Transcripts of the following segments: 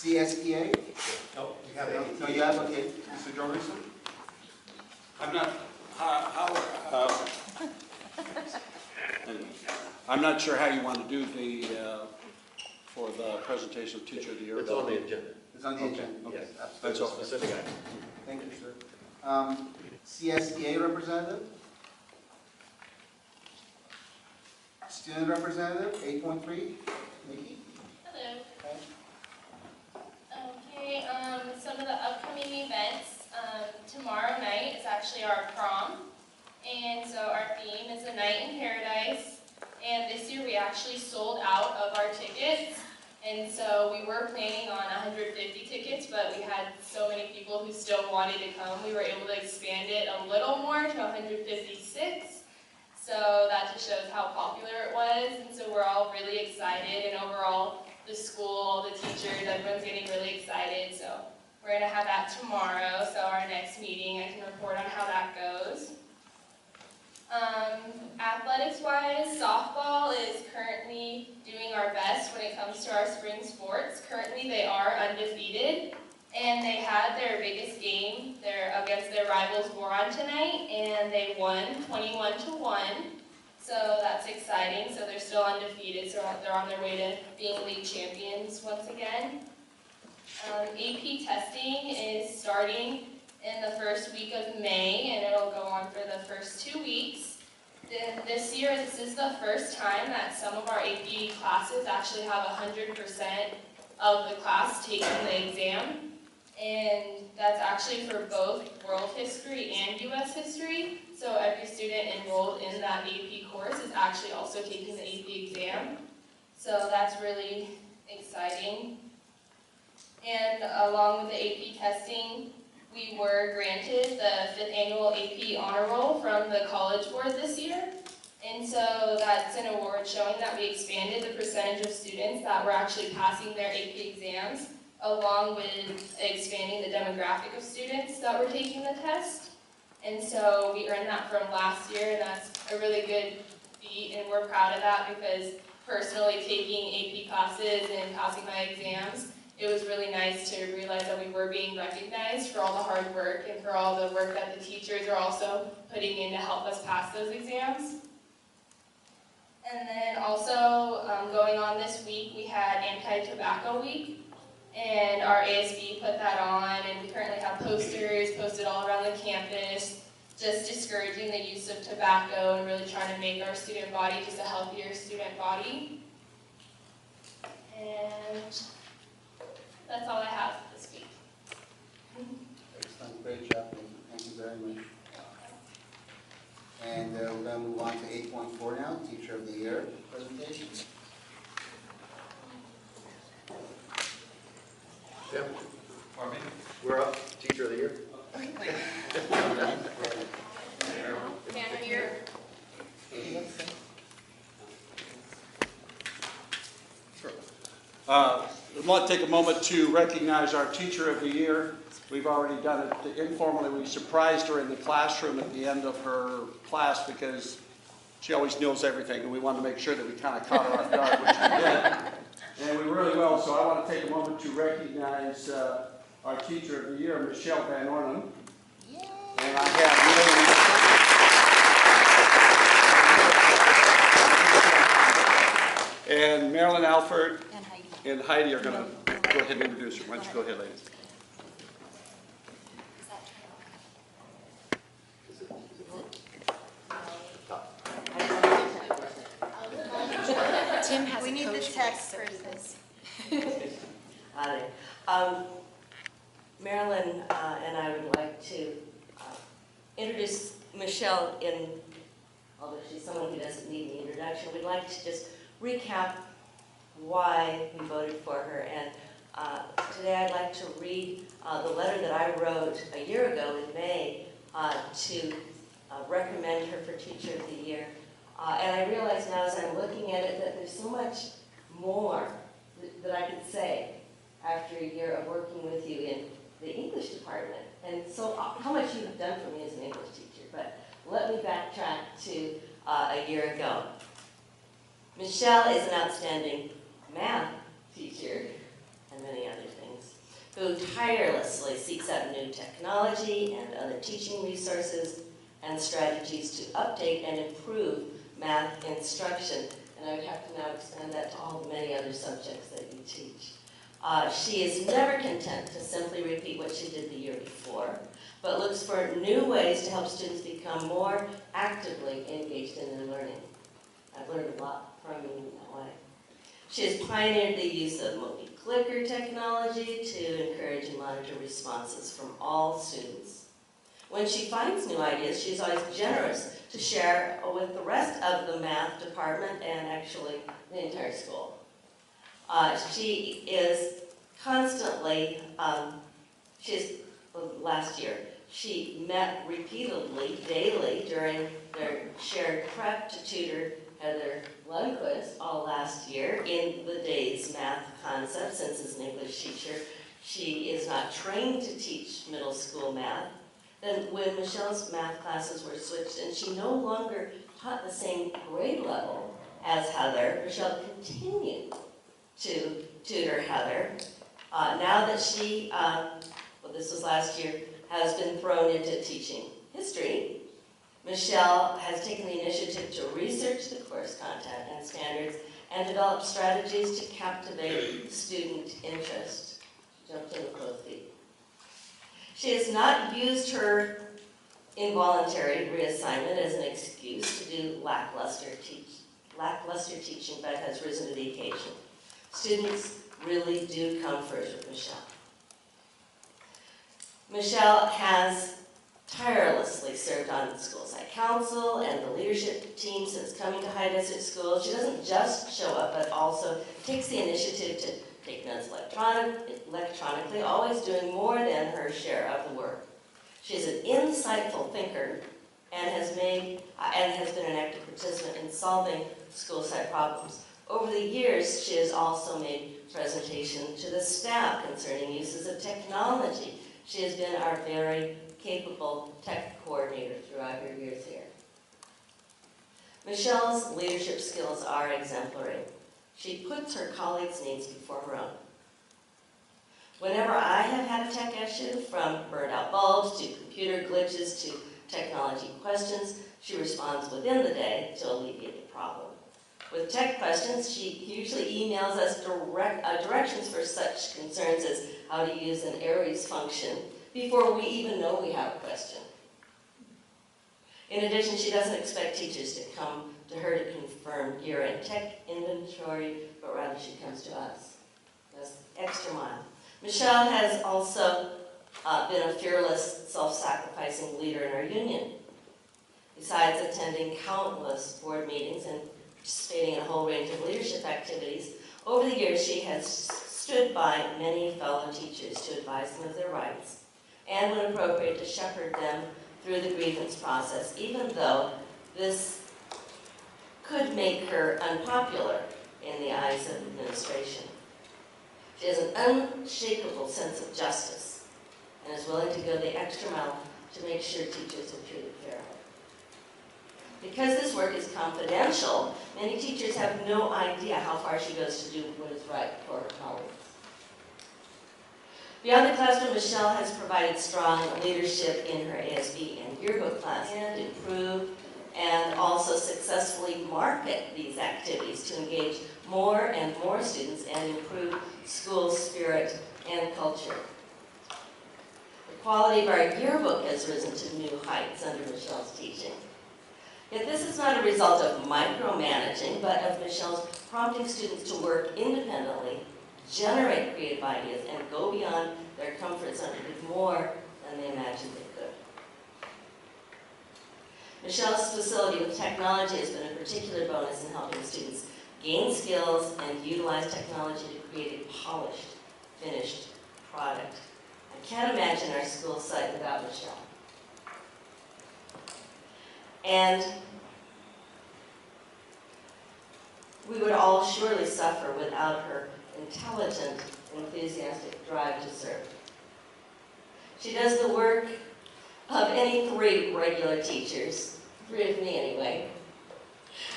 CSEA? No, we have it. No, you have, okay. Mr. Jorgensen? I'm not sure how you want to do for the presentation of Teacher of the Year. It's on the agenda. It's on the agenda. Okay. Yes, That's absolutely. all. Specific item. Thank you, sir. CSEA representative? Student representative, 8.3, Nikki? Hello. Okay, some of the upcoming events. Tomorrow night is actually our prom, and so our theme is a night in paradise. And this year we actually sold out of our tickets, and so we were planning on 150 tickets, but we had so many people who still wanted to come. We were able to expand it a little more to 156. So that just shows how popular it was, and so we're all really excited, and overall, the school, the teachers, everyone's getting really excited, so we're going to have that tomorrow, so our next meeting, I can report on how that goes. Athletics-wise, softball is currently doing our best when it comes to our spring sports. Currently, they are undefeated, and they had their biggest game against their rivals Goron tonight, and they won 21-1. So that's exciting. So they're still undefeated, so they're on their way to being league champions once again. AP testing is starting in the first week of May, and it'll go on for the first 2 weeks. Then this year, this is the first time that some of our AP classes actually have 100% of the class taking the exam. And that's actually for both world history and U.S. history. So every student enrolled in that AP course is actually also taking the AP exam. So that's really exciting. And along with the AP testing, we were granted the 5th annual AP honor roll from the College Board this year. And so that's an award showing that we expanded the percentage of students that were actually passing their AP exams, along with expanding the demographic of students that were taking the test. And so we earned that from last year, and that's a really good feat, and we're proud of that because personally taking AP classes and passing my exams, it was really nice to realize that we were being recognized for all the hard work and for all the work that the teachers are also putting in to help us pass those exams. And then also going on this week, we had Anti-Tobacco Week. And our ASB put that on, and we currently have posters posted all around the campus, just discouraging the use of tobacco and really trying to make our student body just a healthier student body. And that's all I have this week. Excellent, great job. Thank you very much. And we're going to move on to 8.4 now, Teacher of the Year presentation. Tim? We're up. Teacher of the Year. Banner here. Sure. I'd like to take a moment to recognize our Teacher of the Year. We've already done it informally. We surprised her in the classroom at the end of her class because she always knows everything, and we wanted to make sure that we kind of caught her off guard, which we did. And we really will, so I want to take a moment to recognize our Teacher of the Year, Michelle Van Ornum. Yay. And I have and Marilyn Alford and Heidi are going to go ahead and introduce her. Why don't you go ahead, ladies. Tim has We need the text for this. Hi there. Marilyn and I would like to introduce Michelle although she's someone who doesn't need the introduction, we'd like to just recap why we voted for her. And today I'd like to read the letter that I wrote a year ago in May to recommend her for Teacher of the Year. And I realize now as I'm looking at it that there's so much more that I could say after a year of working with you in the English department. And so how much you have done for me as an English teacher. But let me backtrack to a year ago. Michelle is an outstanding math teacher and many other things. who tirelessly seeks out new technology and other teaching resources and strategies to update and improve math instruction. And I would have to now expand that to all the many other subjects that you teach. She is never content to simply repeat what she did the year before, but looks for new ways to help students become more actively engaged in their learning. I've learned a lot from you in that way. She has pioneered the use of multi-clicker technology to encourage and monitor responses from all students. When she finds new ideas, she's always generous to share with the rest of the math department and actually the entire school. She is constantly, last year, she met repeatedly, daily, during their shared prep to tutor Heather Lundquist all last year in the day's math concepts. Since as an English teacher, she is not trained to teach middle school math. Then when Michelle's math classes were switched and she no longer taught the same grade level as Heather, Michelle continued to tutor Heather. Now that she, this was last year, has been thrown into teaching history, Michelle has taken the initiative to research the course content and standards and develop strategies to captivate student interest. She jumped in with both feet. She has not used her involuntary reassignment as an excuse to do lackluster teaching, but has risen to the occasion. Students really do come first with Michelle. Michelle has tirelessly served on the school site council and the leadership team since coming to High Desert School. She doesn't just show up, but also takes the initiative to take notes electronically, always doing more than her share of the work. She's an insightful thinker and has been an active participant in solving school site problems. Over the years, she has also made presentation to the staff concerning uses of technology. She has been our very capable tech coordinator throughout her years here. Michelle's leadership skills are exemplary. She puts her colleagues' needs before her own. Whenever I have had a tech issue, from burned out bulbs to computer glitches to technology questions, she responds within the day to alleviate the problem. With tech questions, she usually emails us directions for such concerns as how to use an Aries function before we even know we have a question. In addition, she doesn't expect teachers to come to her to confirm year-end tech inventory, but rather she comes to us. That's extra mile. Michelle has also been a fearless, self-sacrificing leader in our union. Besides attending countless board meetings and participating in a whole range of leadership activities, over the years she has stood by many fellow teachers to advise them of their rights, and when appropriate to shepherd them through the grievance process, even though this could make her unpopular in the eyes of administration. She has an unshakable sense of justice and is willing to go the extra mile to make sure teachers are treated fairly. Because this work is confidential, many teachers have no idea how far she goes to do what is right for her colleagues. Beyond the classroom, Michelle has provided strong leadership in her ASB and yearbook class and improve and also successfully market these activities to engage more and more students and improve school spirit and culture. The quality of our yearbook has risen to new heights under Michelle's teaching. Yet this is not a result of micromanaging, but of Michelle's prompting students to work independently, generate creative ideas, and go beyond their comfort zone to do more than they imagined they could. Michelle's facility with technology has been a particular bonus in helping students gain skills and utilize technology to create a polished, finished product. I can't imagine our school site without Michelle. And we would all surely suffer without her intelligent, enthusiastic drive to serve. She does the work of any 3 regular teachers, 3 of me anyway,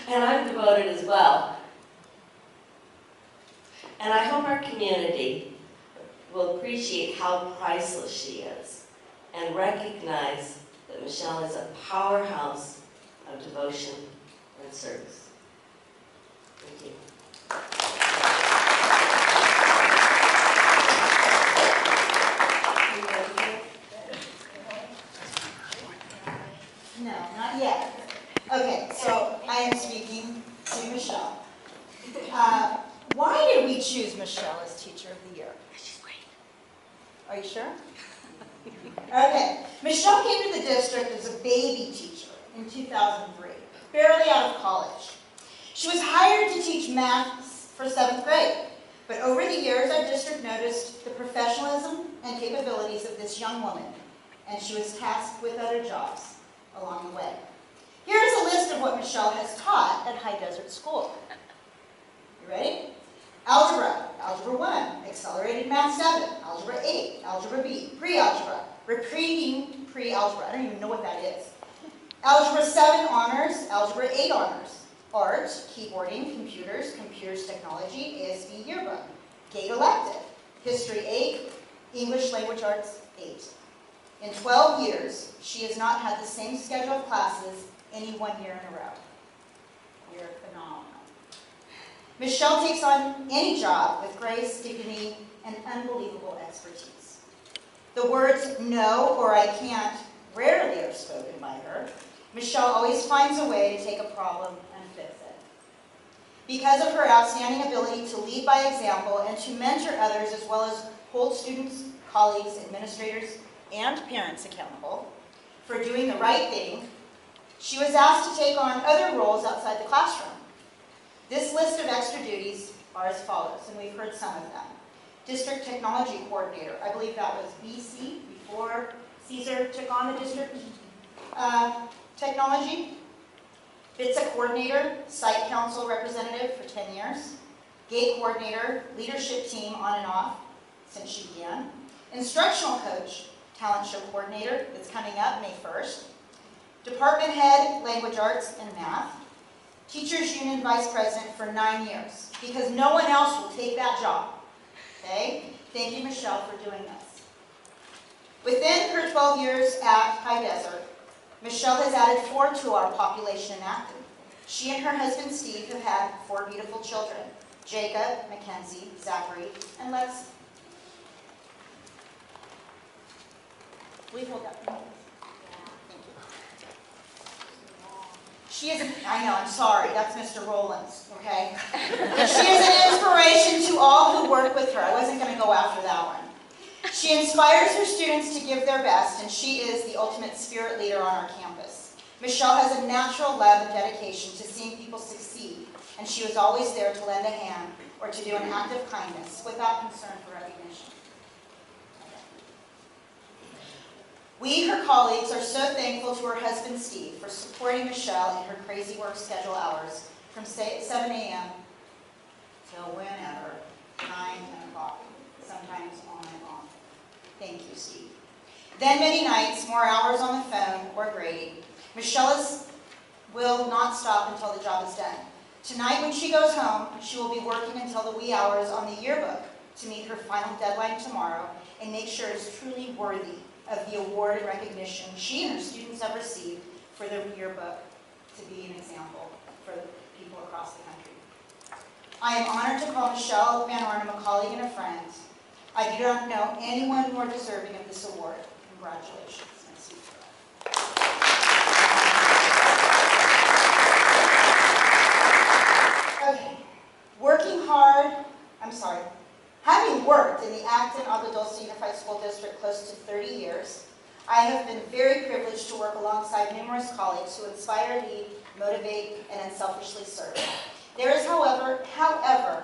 and I'm devoted as well. And I hope our community will appreciate how priceless she is and recognize that Michelle is a powerhouse of devotion and service. Thank you. No, not yet. Okay, so I am speaking to Michelle. Why did we choose Michelle as Teacher of the Year? She's great. Are you sure? Okay, Michelle came to the district as a baby teacher in 2003, barely out of college. She was hired to teach math for 7th grade, but over the years our district noticed the professionalism and capabilities of this young woman, and she was tasked with other jobs along the way. Here's a list of what Michelle has taught at High Desert School. You ready? Algebra, Algebra 1, Accelerated Math 7, Algebra 8, Algebra B, Pre-Algebra, Repeating Pre-Algebra, I don't even know what that is. Algebra 7 Honors, Algebra 8 Honors, Art, Keyboarding, Computers, Computers Technology, ASB Yearbook, Gate Elective, History 8, English Language Arts 8. In 12 years, she has not had the same schedule of classes any 1 year in a row. You're phenomenal. Michelle takes on any job with grace, dignity, and unbelievable expertise. The words no or I can't rarely are spoken by her. Michelle always finds a way to take a problem and fix it. Because of her outstanding ability to lead by example and to mentor others as well as hold students, colleagues, administrators, and parents accountable for doing the right thing, she was asked to take on other roles outside the classroom. This list of extra duties are as follows, and we've heard some of them. District Technology Coordinator, I believe that was BC, before Caesar took on the district technology. BITSA Coordinator, Site Council Representative for 10 years. Gate Coordinator, Leadership Team on and off since she began. Instructional Coach, Talent Show Coordinator, that's coming up May 1st. Department Head, Language Arts and Math. Teachers Union Vice President for 9 years, because no one else will take that job. Okay? Thank you, Michelle, for doing this. Within her 12 years at High Desert, Michelle has added 4 to our population in Acton. She and her husband Steve have had 4 beautiful children, Jacob, Mackenzie, Zachary, and Lexi. Will you hold that for me? She is, I know, I'm sorry, that's Mr. Rollins, okay? She is an inspiration to all who work with her. I wasn't going to go after that one. She inspires her students to give their best, and she is the ultimate spirit leader on our campus. Michelle has a natural love and dedication to seeing people succeed, and she was always there to lend a hand or to do an act of kindness without concern for recognition. We, her colleagues, are so thankful to her husband, Steve, for supporting Michelle in her crazy work schedule hours from 7 a.m. till whenever, 9, 10 o'clock, sometimes on and off. Thank you, Steve. Then many nights, more hours on the phone or grading. Michelle will not stop until the job is done. Tonight, when she goes home, she will be working until the wee hours on the yearbook to meet her final deadline tomorrow and make sure it's truly worthy of the award and recognition she and her students have received for their yearbook to be an example for the people across the country. I am honored to call Michelle Van Ornum a colleague and a friend. I do not know anyone more deserving of this award. Congratulations, Ms. Steve. Okay, having worked in the Acton Agua Dulce Unified School District close to 30 years, I have been very privileged to work alongside numerous colleagues who inspire, lead, motivate, and unselfishly serve. There is, however,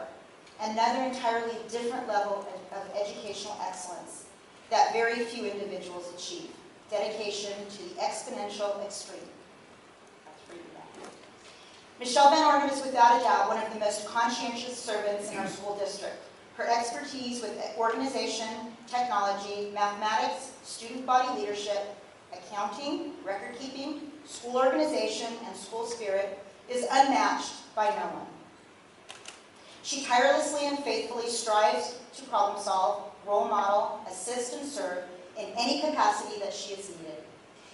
another entirely different level of educational excellence that very few individuals achieve: dedication to the exponential extreme. Michelle Van Ornum is without a doubt one of the most conscientious servants in our school district. Her expertise with organization, technology, mathematics, student body leadership, accounting, record keeping, school organization, and school spirit is unmatched by no one. She tirelessly and faithfully strives to problem solve, role model, assist, and serve in any capacity that she is needed.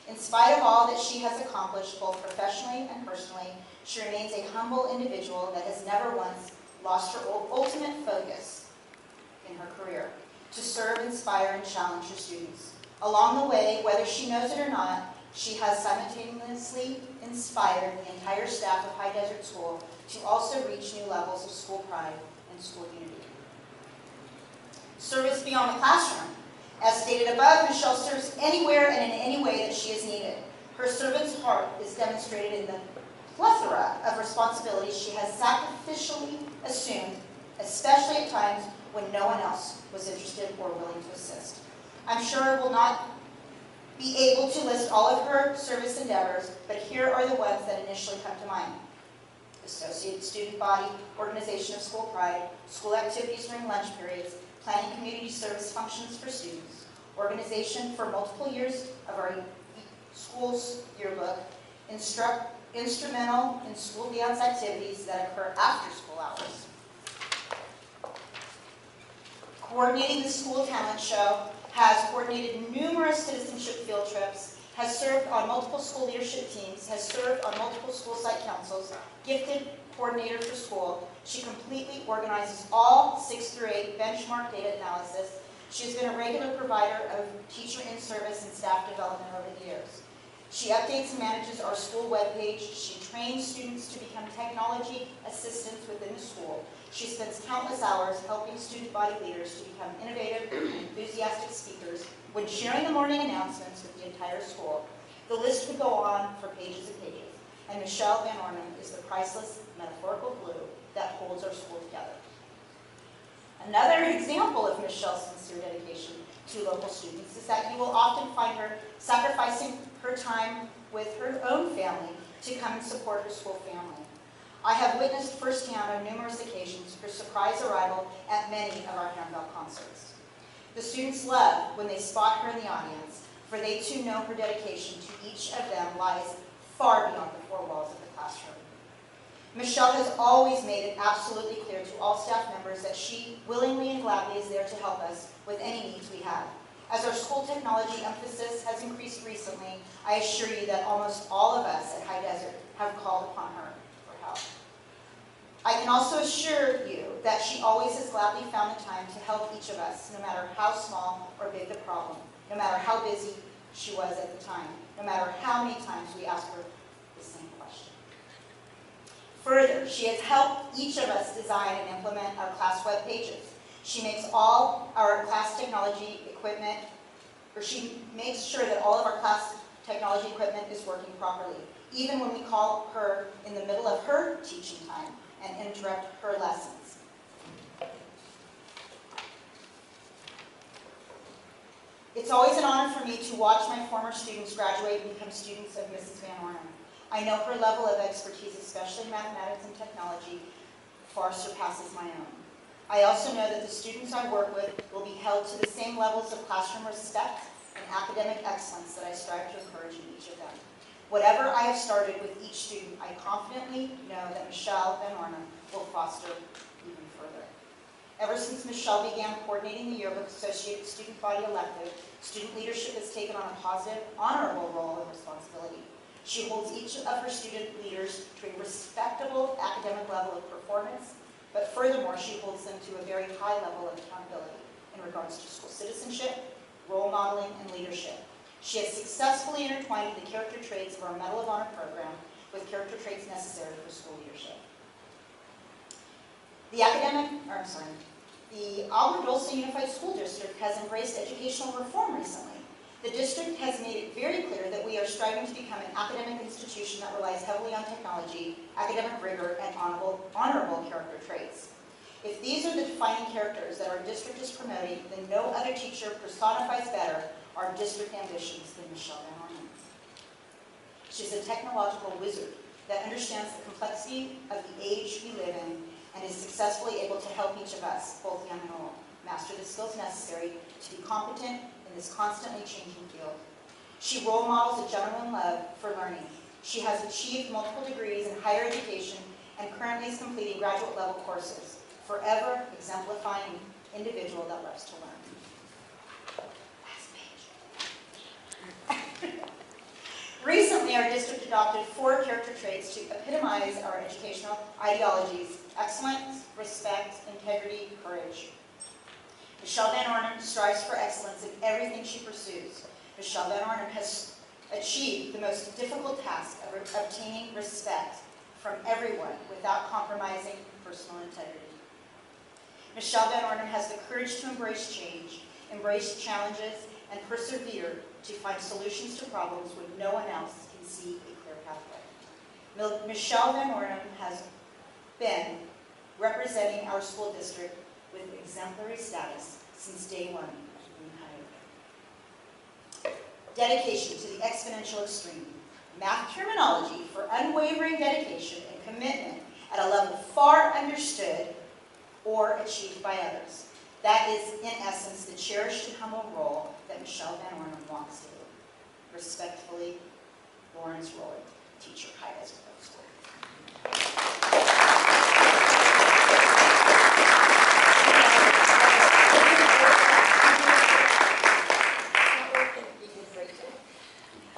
In spite of all that she has accomplished, both professionally and personally, she remains a humble individual that has never once lost her ultimate focus in her career, to serve, inspire, and challenge her students. Along the way, whether she knows it or not, she has simultaneously inspired the entire staff of High Desert School to also reach new levels of school pride and school unity. Service beyond the classroom. As stated above, Michelle serves anywhere and in any way that she is needed. Her servant's heart is demonstrated in the plethora of responsibilities she has sacrificially assumed, especially at times when no one else was interested or willing to assist. I'm sure I will not be able to list all of her service endeavors, but here are the ones that initially come to mind. Associate student body, organization of school pride, school activities during lunch periods, planning community service functions for students, organization for multiple years of our school's yearbook, instrumental in school dance activities that occur after school hours, coordinating the school talent show, has coordinated numerous citizenship field trips, has served on multiple school leadership teams, has served on multiple school site councils, gifted coordinator for school. She completely organizes all 6 through 8 benchmark data analysis. She has been a regular provider of teacher in-service and staff development over the years. She updates and manages our school webpage. She trains students to become technology assistants within the school. She spends countless hours helping student body leaders to become innovative and enthusiastic speakers when sharing the morning announcements with the entire school. The list could go on for pages and pages, and Michelle Van Ornum is the priceless metaphorical glue that holds our school together. Another example of Michelle's sincere dedication to local students is that you will often find her sacrificing her time with her own family to come and support her school family. I have witnessed firsthand on numerous occasions her surprise arrival at many of our handbell concerts. The students love when they spot her in the audience, for they too know her dedication to each of them lies far beyond the 4 walls of the classroom. Michelle has always made it absolutely clear to all staff members that she willingly and gladly is there to help us with any needs we have. As our school technology emphasis has increased recently, I assure you that almost all of us at High Desert have called upon her for help. I can also assure you that she always has gladly found the time to help each of us, no matter how small or big the problem, no matter how busy she was at the time, no matter how many times we asked her the same question. Further, she has helped each of us design and implement our class web pages. She makes all our class technology equipment, or she makes sure that all of our class technology equipment is working properly, even when we call her in the middle of her teaching time and interrupt her lessons. It's always an honor for me to watch my former students graduate and become students of Mrs. Van Ornum. I know her level of expertise, especially in mathematics and technology, far surpasses my own. I also know that the students I work with will be held to the same levels of classroom respect and academic excellence that I strive to encourage in each of them. Whatever I have started with each student, I confidently know that Michelle Van Ornum will foster even further. Ever since Michelle began coordinating the yearbook associated student body elective, student leadership has taken on a positive, honorable role and responsibility. She holds each of her student leaders to a respectable academic level of performance, but furthermore, she holds them to a very high level of accountability in regards to school citizenship, role modeling, and leadership. She has successfully intertwined the character traits of our Medal of Honor program with character traits necessary for school leadership. The Agua Dulce Unified School District has embraced educational reform recently. The district has made it very clear that we are striving to become an academic institution that relies heavily on technology, academic rigor, and honorable character traits. If these are the defining characters that our district is promoting, then no other teacher personifies better our district ambitions than Michelle Van Ornum. She's a technological wizard that understands the complexity of the age we live in and is successfully able to help each of us, both young and old, master the skills necessary to be competent in this constantly changing field. She role models a genuine love for learning. She has achieved multiple degrees in higher education and currently is completing graduate level courses. forever exemplifying individual that loves to learn. Last page. Recently, our district adopted 4 character traits to epitomize our educational ideologies: excellence, respect, integrity, courage. Michelle Van Ornum strives for excellence in everything she pursues. Michelle Van Ornum has achieved the most difficult task of obtaining respect from everyone without compromising personal integrity. Michelle Van Ornum has the courage to embrace change, embrace challenges, and persevere to find solutions to problems when no one else can see a clear pathway. Michelle Van Ornum has been representing our school district with exemplary status since day one in higher. Dedication to the exponential extreme. Math terminology for unwavering dedication and commitment at a level far understood or achieved by others. That is, in essence, the cherished and humble role that Michelle Van Ornum walks daily. Respectfully, Lawrence Roy, teacher, High Desert School.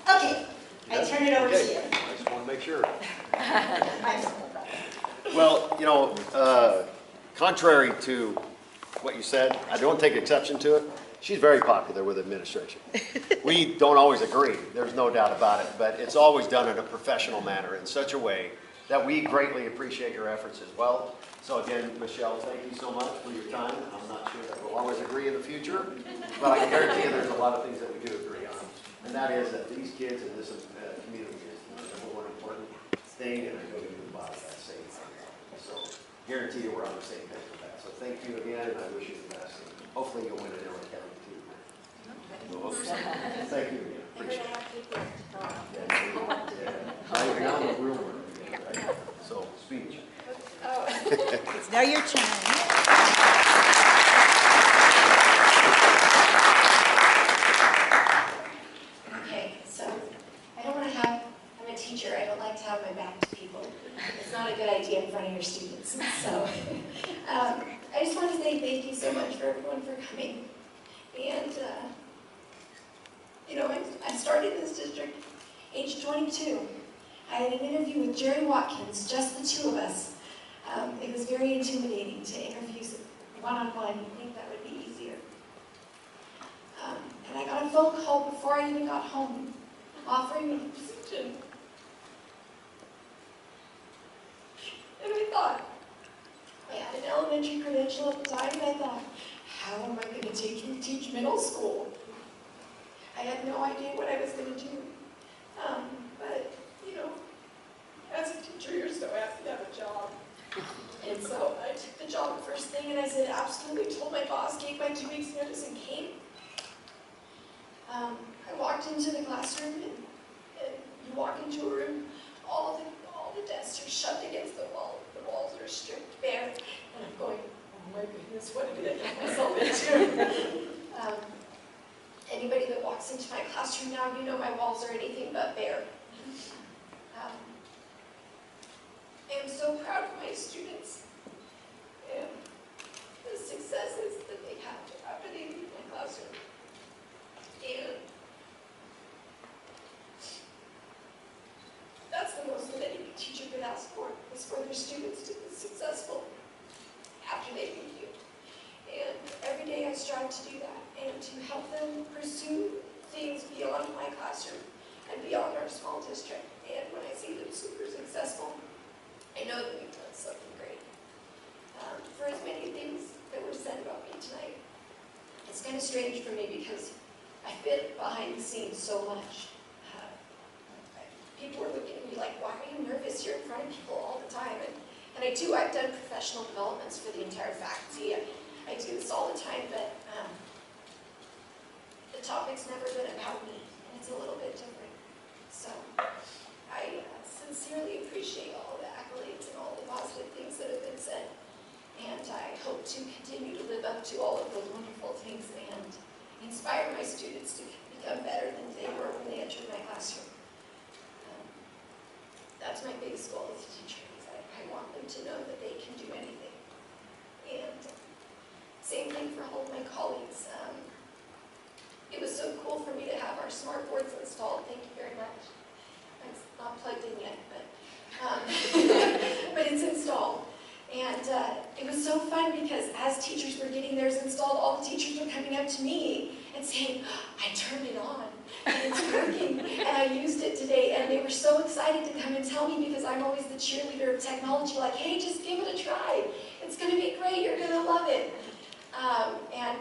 Okay, I turn it over to you. I just want to make sure. I'm sorry. Well, you know, contrary to what you said, I don't take exception to it. She's very popular with administration. We don't always agree, there's no doubt about it, but it's always done in a professional manner in such a way that we greatly appreciate your efforts as well. So again, Michelle, thank you so much for your time. I'm not sure that we'll always agree in the future, but I can guarantee you there's a lot of things that we do agree on. And that is that these kids in this community is the number one important thing, and I know you about that same thing. So guarantee you we're on the same page with that. So thank you again, and I wish you the best. And hopefully you'll win an Aaron County too. Thank you again. Appreciate it. Now the real one, right? So speech. It's now your turn. Okay, so I don't want to have, I'm a teacher, I don't like to have my back to people. It's not a good idea in front of your students. So I just want to say thank you so much for everyone for coming. And, you know, I started this district age 22. I had an interview with Jerry Watkins, just the 2 of us. It was very intimidating to interview one-on-one. You'd think that would be easier. And I got a phone call before I even got home, offering me the position. And I thought, I had an elementary credential at the time, and I thought, how am I going to teach middle school? I had no idea what I was going to do. But, you know, as a teacher, you're so happy to have a job. And so I took the job the first thing, and I said, absolutely, told my boss, gave my 2 weeks notice, and came. I walked into the classroom, and you walk into a room, all the desks are shoved against the wall. The walls are stripped bare, and I'm going, oh my goodness, what did I get myself into? Anybody that walks into my classroom now, you know my walls are anything but bare. I am so proud of my students and the successes that they have after they leave my classroom. And that's the most that any teacher could ask for, is for their students to be successful after they leave you. And every day I strive to do that and to help them pursue things beyond my classroom and beyond our small district. And when I see them super successful, I know that we've done something great. For as many things that were said about me tonight, it's kind of strange for me because I've been behind the scenes so much. People were looking at me like, why are you nervous? You're in front of people all the time. And I do. I've done professional developments for the entire faculty. I do this all the time, but the topic's never been about me, and it's a little bit different. So I sincerely appreciate all the accolades and all the positive things that have been said. And I hope to continue to live up to all of those wonderful things and inspire my students to become better than they were when they entered my classroom. That's my biggest goal as a teacher, is I want them to know that they can do anything. And same thing for all of my colleagues. It was so cool for me to have our smart boards installed. Thank you very much. It's not plugged in yet, but it's installed. And it was so fun because as teachers were getting theirs installed, all the teachers were coming up to me and saying, I turned it on and it's working and I used it today. And they were so excited to come and tell me because I'm always the cheerleader of technology, like, hey, just give it a try. It's going to be great. You're going to love it. And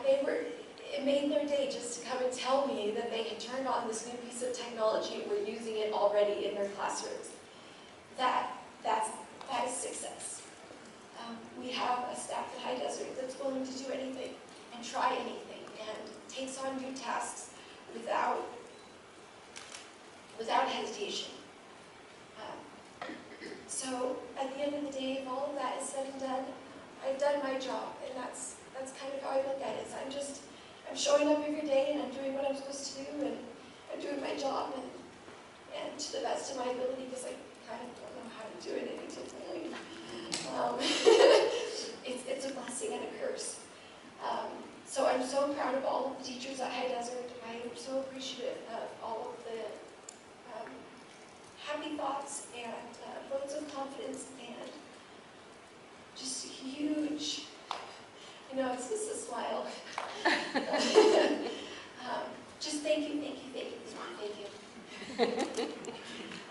it made their day just to come and tell me that they had turned on this new piece of technology and were using it already in their classrooms. That is success. We have a staff at High Desert that's willing to do anything and try anything and takes on new tasks without hesitation. So at the end of the day, if all of that is said and done, I've done my job, and that's kind of how I look at it. I'm showing up every day and I'm doing what I'm supposed to do, and I'm doing my job and to the best of my ability, because I kind of don't know how to do it any differently. It's a blessing and a curse. So I'm so proud of all of the teachers at High Desert. I am so appreciative of all of the happy thoughts and votes of confidence and just huge, it's just a smile. Just thank you, thank you, thank you, thank you.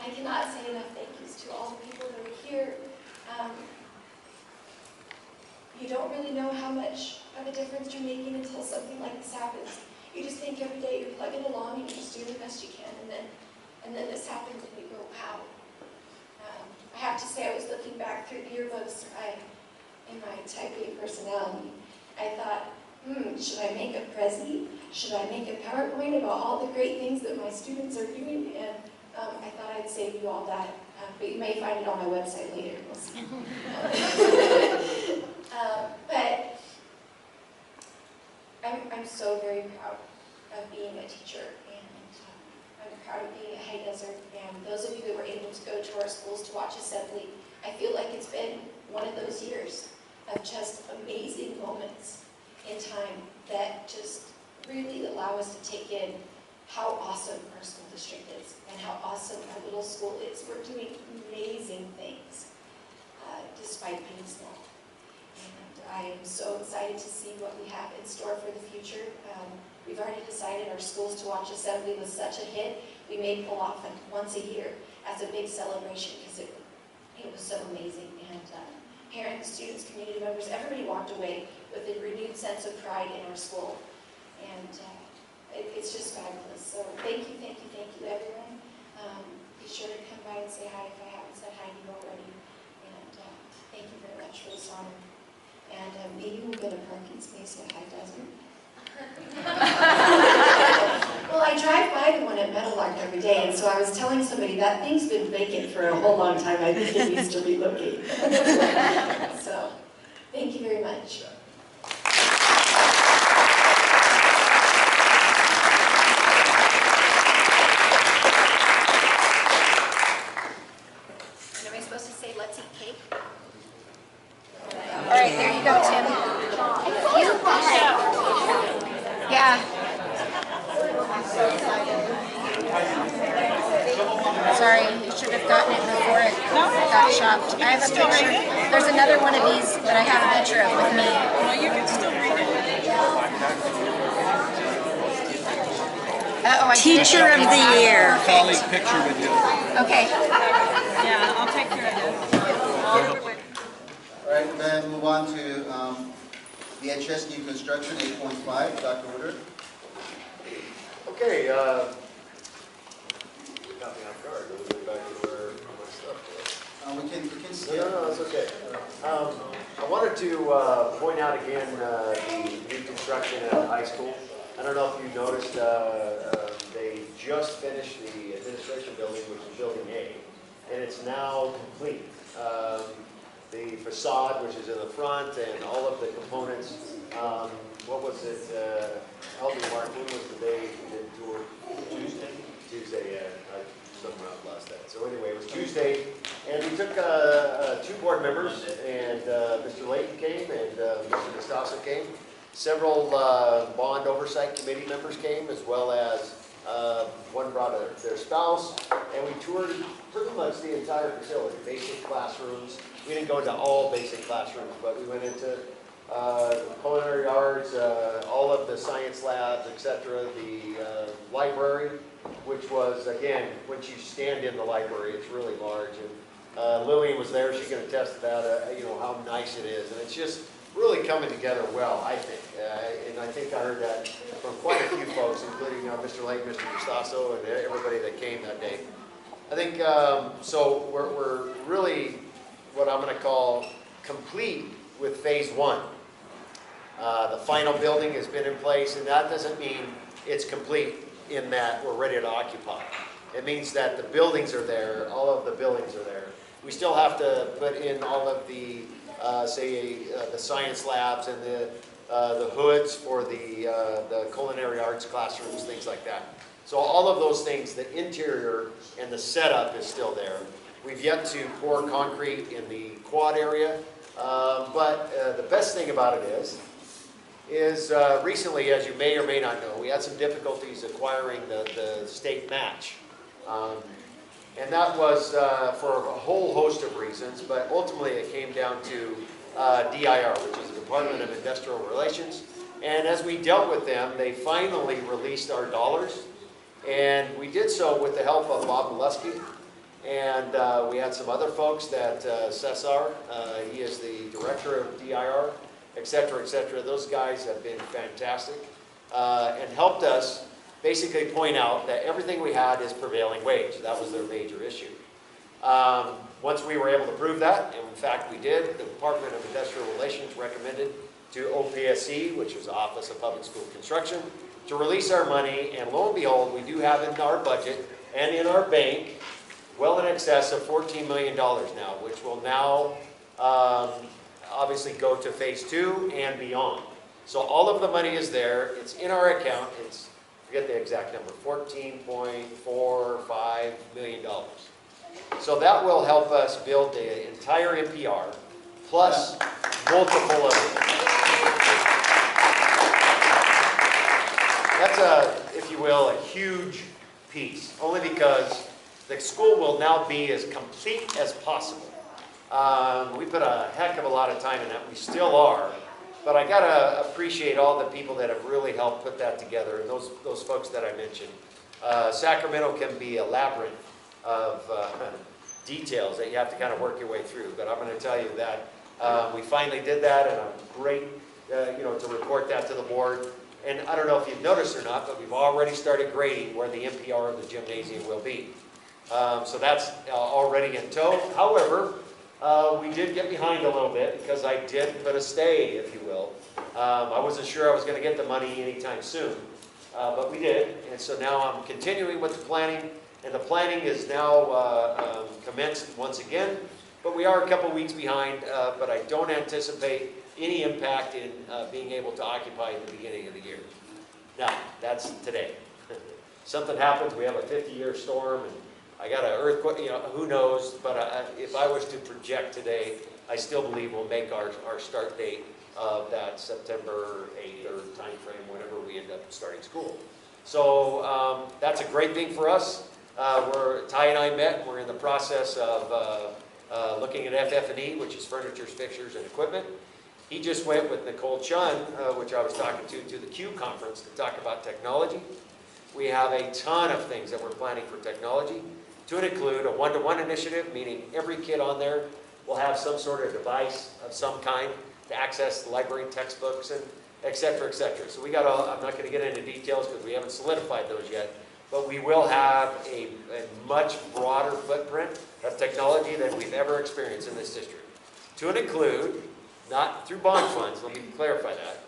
I cannot say enough thank yous to all the people that are here. You don't really know how much of a difference you're making until something like this happens. You just think every day you're plugging along and you're just doing the best you can, and then this happens and you go, wow. I have to say, I was looking back through the yearbooks in my type A personality. I thought, should I make a Prezi? Should I make a PowerPoint about all the great things that my students are doing? And I thought I'd save you all that, but you may find it on my website later. We'll see. But I'm so very proud of being a teacher, and I'm proud of being at High Desert. And those of you that were able to go to our schools to watch assembly, I feel like it's been one of those years of just amazing moments in time that just really allow us to take in how awesome our school district is and how awesome our little school is. We're doing amazing things despite being small. And I am so excited to see what we have in store for the future. We've already decided our Schools to Watch Assembly was such a hit. We may pull off once a year as a big celebration because it was so amazing. And parents, students, community members, everybody walked away with a renewed sense of pride in our school. And it's just fabulous. So thank you, everyone. Be sure to come by and say hi if I haven't said hi to you already. And thank you very much for this honor. And maybe we'll get a parking space at High Desert. Well, I drive by the one at Meadowlark every day, and so I was telling somebody that thing's been vacant for a whole long time. I think it needs to relocate. So, thank you very much. Am I supposed to say, let's eat cake? All right, there you go, Tim. Yeah. Sorry, you should have gotten it before it got chopped. I have a picture. There's another one of these that I have a picture of with me. Well, you can still read it. Uh-oh, Teacher of the Year. Colleague picture with you. Okay. Yeah, I'll take care of it. All right, then move on to VHS new construction 8.5. Dr. Woodard. Okay, got me off guard. Let me get back to where my stuff was. We can see No, that's okay. I wanted to point out again the new construction at the high school. I don't know if you noticed, they just finished the administration building, which is Building A, and it's now complete. The facade, which is in the front, and all of the components. What was it? Help me, Mark. When was the day we did the tour? Tuesday. Tuesday, yeah. I somewhere I've lost that. So anyway, it was Tuesday, And we took 2 board members, and Mr. Layton came, and Mr. Nastasso came. Several bond oversight committee members came, as well as one brought their spouse, and we toured pretty much the entire facility, basic classrooms. We didn't go into all basic classrooms, but we went into culinary arts, all of the science labs, etc., the library, which was, again, once you stand in the library, it's really large. And Lillian was there; she can attest about how nice it is, and it's just really coming together well, I think. And I think I heard that from quite a few folks, including Mr. Lake, Mr. Gustasso, and everybody that came that day. I think so. We're really what I'm going to call complete with phase 1. The final building has been in place, and that doesn't mean it's complete in that we're ready to occupy. It means that the buildings are there, all of the buildings are there. We still have to put in all of the, the science labs and the hoods for the culinary arts classrooms, things like that. So all of those things, the interior and the setup is still there. We've yet to pour concrete in the quad area, but the best thing about it is recently, as you may or may not know, we had some difficulties acquiring the state match. And that was for a whole host of reasons, but ultimately it came down to DIR, which is the Department of Industrial Relations. And as we dealt with them, they finally released our dollars. And we did so with the help of Bob Molesky. And we had some other folks that Cesar, he is the director of DIR, et cetera, et cetera. Those guys have been fantastic and helped us basically point out that everything we had is prevailing wage. That was their major issue. Once we were able to prove that, and in fact we did, the Department of Industrial Relations recommended to OPSC, which is the Office of Public School Construction, to release our money, and lo and behold, we do have in our budget and in our bank well in excess of $14 million now, which will now obviously go to phase 2 and beyond. So all of the money is there, it's in our account, it's, forget the exact number, $14.45 million. So that will help us build the entire NPR, plus multiple of them. That's if you will, a huge piece, only because the school will now be as complete as possible. We put a heck of a lot of time in that, we still are, but I gotta appreciate all the people that have really helped put that together, and those folks that I mentioned. Sacramento can be a labyrinth of details that you have to kind of work your way through, but I'm going to tell you that we finally did that, and I'm great to report that to the board. And I don't know if you've noticed or not, but we've already started grading where the NPR of the gymnasium will be. So that's already in tow. However, we did get behind a little bit because I did put a stay, if you will. I wasn't sure I was going to get the money anytime soon, but we did. And so now I'm continuing with the planning, and the planning is now commenced once again. But we are a couple weeks behind, but I don't anticipate any impact in being able to occupy at the beginning of the year. Now, that's today. Something happens, we have a 50-year storm, and I got an earthquake, who knows, but if I was to project today, I still believe we'll make our start date of that September 8th or time frame, whenever we end up starting school. So that's a great thing for us. Ty and I met, we're in the process of looking at FF&E, which is furniture, fixtures, and equipment. He just went with Nicole Chun, which I was talking to the Q conference to talk about technology. We have a ton of things that we're planning for technology, to include a one-to-one initiative, meaning every kid on there will have some sort of device of some kind to access the library textbooks and et cetera, et cetera. So we got all, I'm not going to get into details because we haven't solidified those yet, but we will have a much broader footprint of technology than we've ever experienced in this district. To include, not through bond funds, let me clarify that.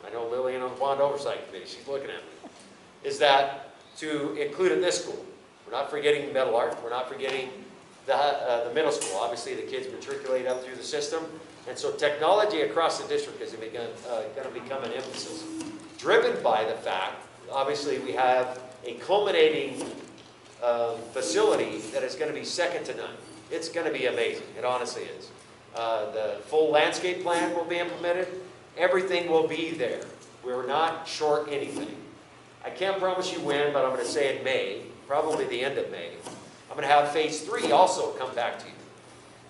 I know Lillian on the Bond Oversight Committee, she's looking at me. Is that to include in this school. We're not forgetting metal art, we're not forgetting the middle school. Obviously the kids matriculate up through the system, and so technology across the district is going to become an emphasis. Driven by the fact, obviously we have a culminating facility that is going to be second to none. It's going to be amazing. It honestly is. The full landscape plan will be implemented. Everything will be there. We're not short anything. I can't promise you when, but I'm going to say in May, probably the end of May, I'm going to have phase 3 also come back to you.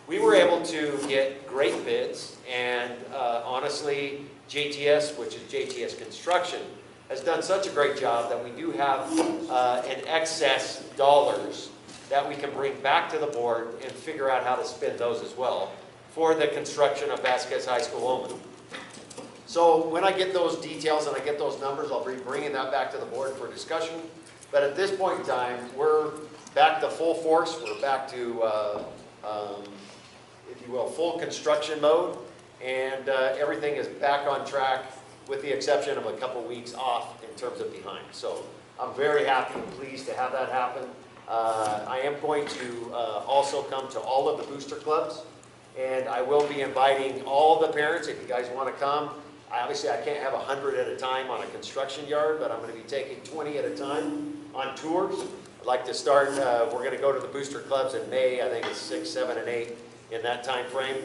We were able to get great bids, and honestly, JTS, which is JTS Construction, has done such a great job that we do have an excess dollars that we can bring back to the board and figure out how to spend those as well for the construction of Vasquez High School only. So when I get those details and I get those numbers, I'll be bringing that back to the board for discussion. But at this point in time, we're back to full force. We're back to, if you will, full construction mode. And everything is back on track with the exception of a couple weeks off in terms of behind. So I'm very happy and pleased to have that happen. I am going to also come to all of the booster clubs. And I will be inviting all the parents if you guys want to come. Obviously, I can't have 100 at a time on a construction yard, but I'm going to be taking 20 at a time on tours. I'd like to start, we're going to go to the booster clubs in May. I think it's 6, 7, and 8 in that time frame.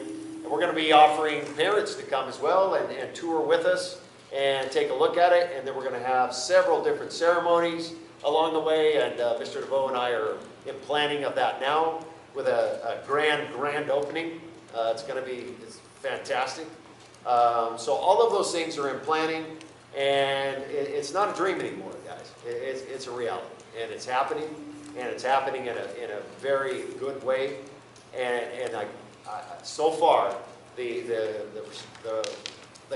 And we're going to be offering parents to come as well and tour with us and take a look at it. And then we're going to have several different ceremonies along the way. And Mr. DeVoe and I are in planning of that now with a grand opening. It's going to be fantastic. So all of those things are in planning, and it's not a dream anymore, guys. It's a reality, and it's happening, in a very good way. And so far, the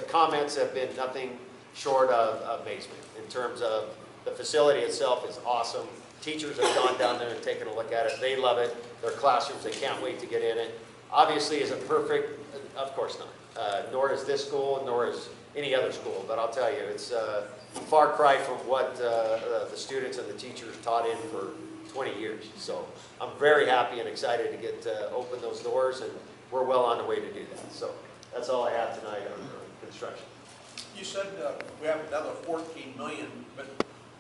comments have been nothing short of amazement in terms of the facility itself is awesome. Teachers have gone down there and taken a look at it. They love it. Their classrooms, they can't wait to get in it. Obviously, is it perfect? Of course not. Nor is this school, nor is any other school. But I'll tell you, it's a far cry from what the students and the teachers taught in for 20 years. So I'm very happy and excited to get open those doors, and we're well on the way to do that. So that's all I have tonight on construction. You said we have another 14 million, but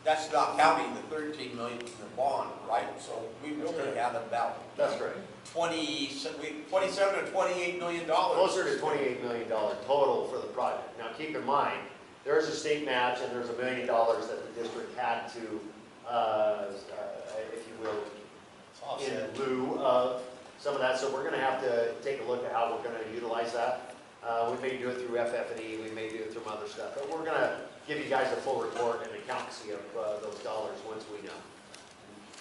that's not counting the 13 million in the bond, right? So we really have about That's right. 27 to 28 million dollars. Closer to $28 million total for the project. Now keep in mind, there's a state match and there's $1 million that the district had to, if you will, in lieu of some of that. So we're going to have to take a look at how we're going to utilize that. We may do it through FF&E, we may do it through other stuff, but we're going to give you guys a full report and accountancy of those dollars once we know.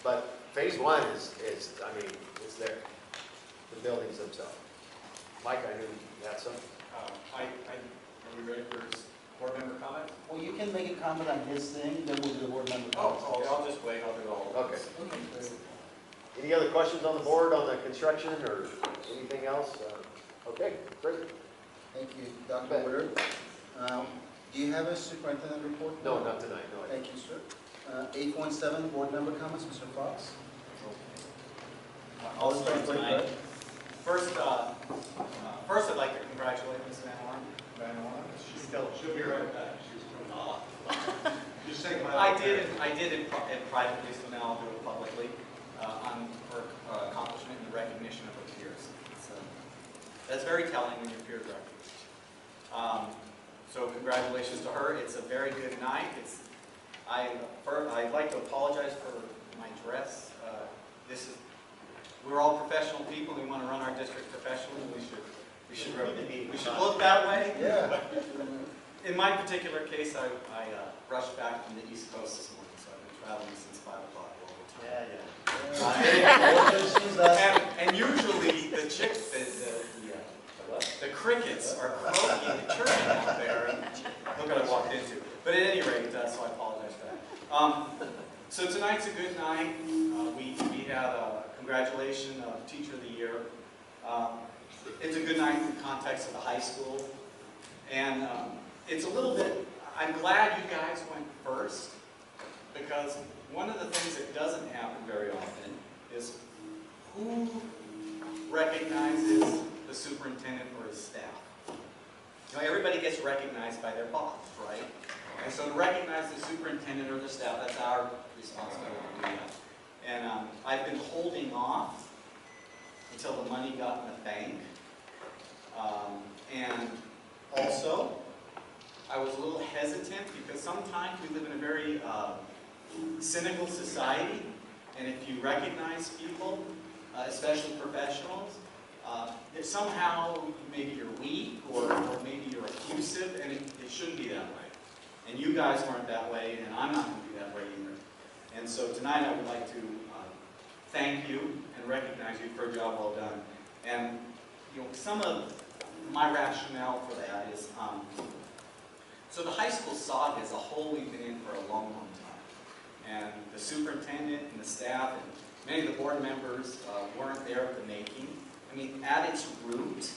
But phase 1 is I mean, it's there. The buildings themselves. Mike, I knew you had some. Are we ready for board member comment? Well, you can make a comment on his thing, then we'll do the board member comments. Okay, I'll just wait, I'll do all of Okay. Okay. Any other questions on the board on the construction or anything else? Okay, great. Thank you, Dr. Woodard. Do you have a superintendent report? No, not tonight, no. Thank you, sir. 8.7, board member comments, Mr. Fox. I'll start tonight. First, I'd like to congratulate Ms. Van Orn. She'll be right back. Just take my I did it privately, so now I'll do it publicly on her accomplishment and the recognition of her peers. That's very telling when your peers are recognized. So congratulations to her. It's a very good night. I'd like to apologize for my dress. We're all professional people. We want to run our district professionally. We should look that way. Yeah. In my particular case, I rushed back from the East Coast this morning, so I've been traveling since 5 o'clock all the time. And usually the chicks, the crickets are croaking and chirping out there. Look what I walked into. But at any rate, so I apologize for that. So tonight's a good night. We had a congratulation of Teacher of the Year. It's a good night in the context of the high school. And it's a little bit, I'm glad you guys went first, because one of the things that doesn't happen very often is who recognizes the superintendent or his staff. You know, everybody gets recognized by their boss, right? And so to recognize the superintendent or the staff, that's our responsibility to do that. And I've been holding off until the money got in the bank. And also, I was a little hesitant because sometimes we live in a very cynical society, and if you recognize people, especially professionals, that somehow maybe you're weak or maybe you're effusive, and it shouldn't be that way. And you guys weren't that way, and I'm not going to be that way either. And so tonight I would like to thank you and recognize you for a job well done. And some of my rationale for that is, so the high school saga as a whole we've been in for a long, long time. And the superintendent and the staff and many of the board members weren't there at the making. I mean, at its root,